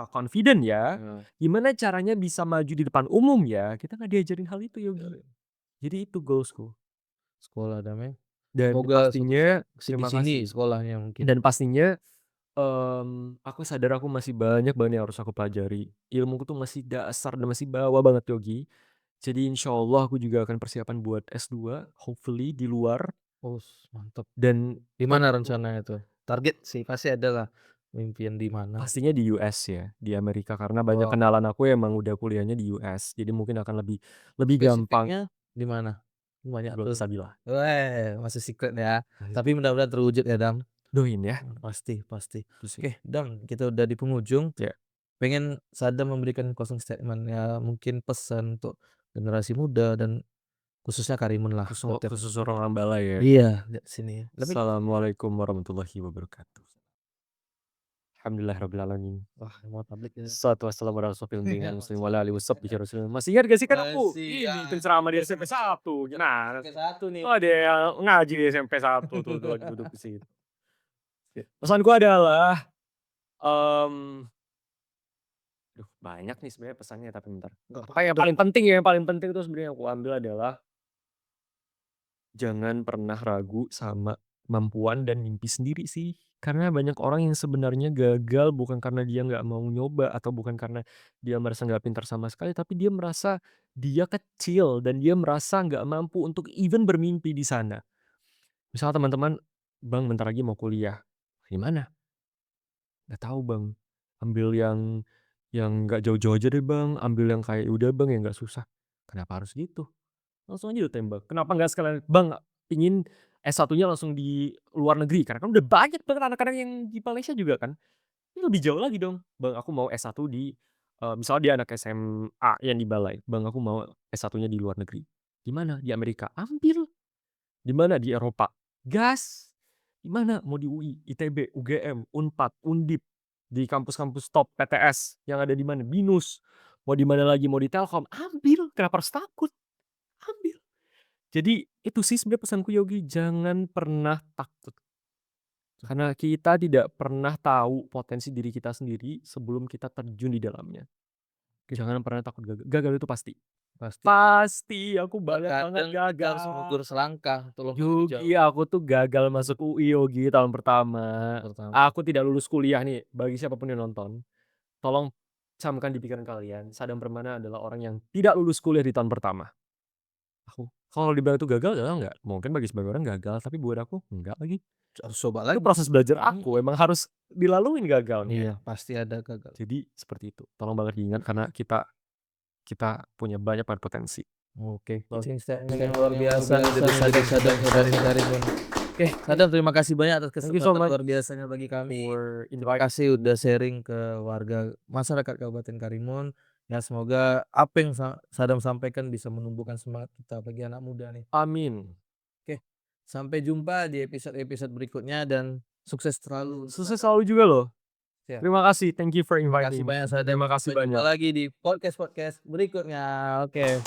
confident ya, gimana caranya bisa maju di depan umum ya, kita nggak diajarin hal itu Yogi. Jadi itu goalsku. Sekolah damai. Dan Semoga pastinya di terima sini kasih. sekolahnya mungkin. Dan pastinya aku sadar aku masih banyak banget yang harus aku pelajari. Ilmuku tuh masih dasar dan masih bawah banget Yogi. Jadi insyaallah aku juga akan persiapan buat S2, hopefully di luar. Oh, mantap. Dan Di mana rencananya tuh? Target sih pasti ada lah. Impian di mana? pastinya di US ya, di Amerika, karena banyak Wow. kenalan aku emang udah kuliahnya di US. Jadi mungkin akan lebih gampang. Spesifiknya di mana? Banyak Belum tuh. bisa bilang. Weh, masih secret ya. Masih. Tapi mudah-mudahan terwujud ya, Dam. Doain ya. Pasti. Itu sih. Oke, Dam, kita udah di penghujung. Ya. Pengen Sadam memberikan closing statement ya, mungkin pesan untuk generasi muda dan khususnya Karimun lah. Khusus orang Balai ya. Iya, di sini. Assalamualaikum warahmatullahi wabarakatuh. Alhamdulillahirrabbilalamin. Wah, mau tablik ya. Salatu wassalamu ala rasulil muslim wa ala alihi washabbihi rasulillah. Masih ingat gak sih kan aku Masih, ini ya. penceramah di SMP 1. Gimana? Satu nih. Oh, ada yang ngaji di SMP 1 tuh lagi duduk di situ. Pesanku adalah banyak nih sebenarnya pesannya, tapi bentar. Yang paling penting itu sebenarnya yang aku ambil adalah jangan pernah ragu sama kemampuan dan mimpi sendiri sih. Karena banyak orang yang sebenarnya gagal bukan karena dia nggak mau nyoba atau bukan karena dia merasa nggak pintar sama sekali, tapi dia merasa dia kecil dan dia merasa nggak mampu untuk even bermimpi di sana. Misalnya teman-teman, "Bang, bentar lagi mau kuliah." "Gimana?" "Nggak tahu, Bang." "Ambil yang nggak jauh-jauh aja deh, Bang. Ambil yang kayak udah, Bang, yang nggak susah." "Kenapa harus gitu?" Langsung aja ditembak. "Kenapa nggak sekalian, Bang, pingin S1-nya langsung di luar negeri?" Karena kan udah banyak banget anak-anak yang di Malaysia juga kan. Ini lebih jauh lagi dong, "Bang, aku mau S1 di," misalnya dia anak SMA yang di Balai, "Bang, aku mau S1-nya di luar negeri." "Di mana?" "Di Amerika." "Ambil." "Di mana?" "Di Eropa." "Gas." "Di mana?" "Mau di UI, ITB, UGM, Unpad, Undip, di kampus-kampus top PTS yang ada di mana, BINUS. Mau di mana lagi, mau di Telkom." "Ambil, kenapa harus takut?" "Ambil." Jadi itu sih sebenarnya pesanku Yogi, jangan pernah takut. Karena kita tidak pernah tahu potensi diri kita sendiri sebelum kita terjun di dalamnya. Jangan pernah takut gagal. Gagal itu pasti. Pasti, aku banyak banget gagal. Harus mengukur selangkah, tolong Yogi, aku tuh gagal masuk UI Yogi tahun pertama. Aku tidak lulus kuliah nih, bagi siapapun yang nonton. Tolong camkan di pikiran kalian, Sadam Permana adalah orang yang tidak lulus kuliah di tahun pertama. Kalau dibilang itu gagal, ya enggak. Mungkin bagi sebagian orang gagal, tapi buat aku enggak lagi. harus coba Itu lagi. proses belajar aku, emang harus dilaluin gagalnya. Iya, pasti ada gagal. Jadi seperti itu. Tolong banget diingat karena kita punya banyak banget potensi. Oke, closing statement yang luar biasa dari Sadam dari Karimun. Oke, Sadam, terima kasih banyak atas Thank you so kesempatan much luar biasanya bagi kami. for Terima invite. kasih udah sharing ke warga masyarakat Kabupaten Karimun. Ya, semoga apa yang Sadam sampaikan bisa menumbuhkan semangat kita bagi anak muda nih. Amin. Sampai jumpa di episode-episode berikutnya dan sukses terlalu. Sukses selalu juga loh. Siap. Terima kasih. Thank you for Terima inviting. kasih banyak Sadam. Terima kasih Sampai jumpa banyak. lagi di podcast berikutnya. Oke.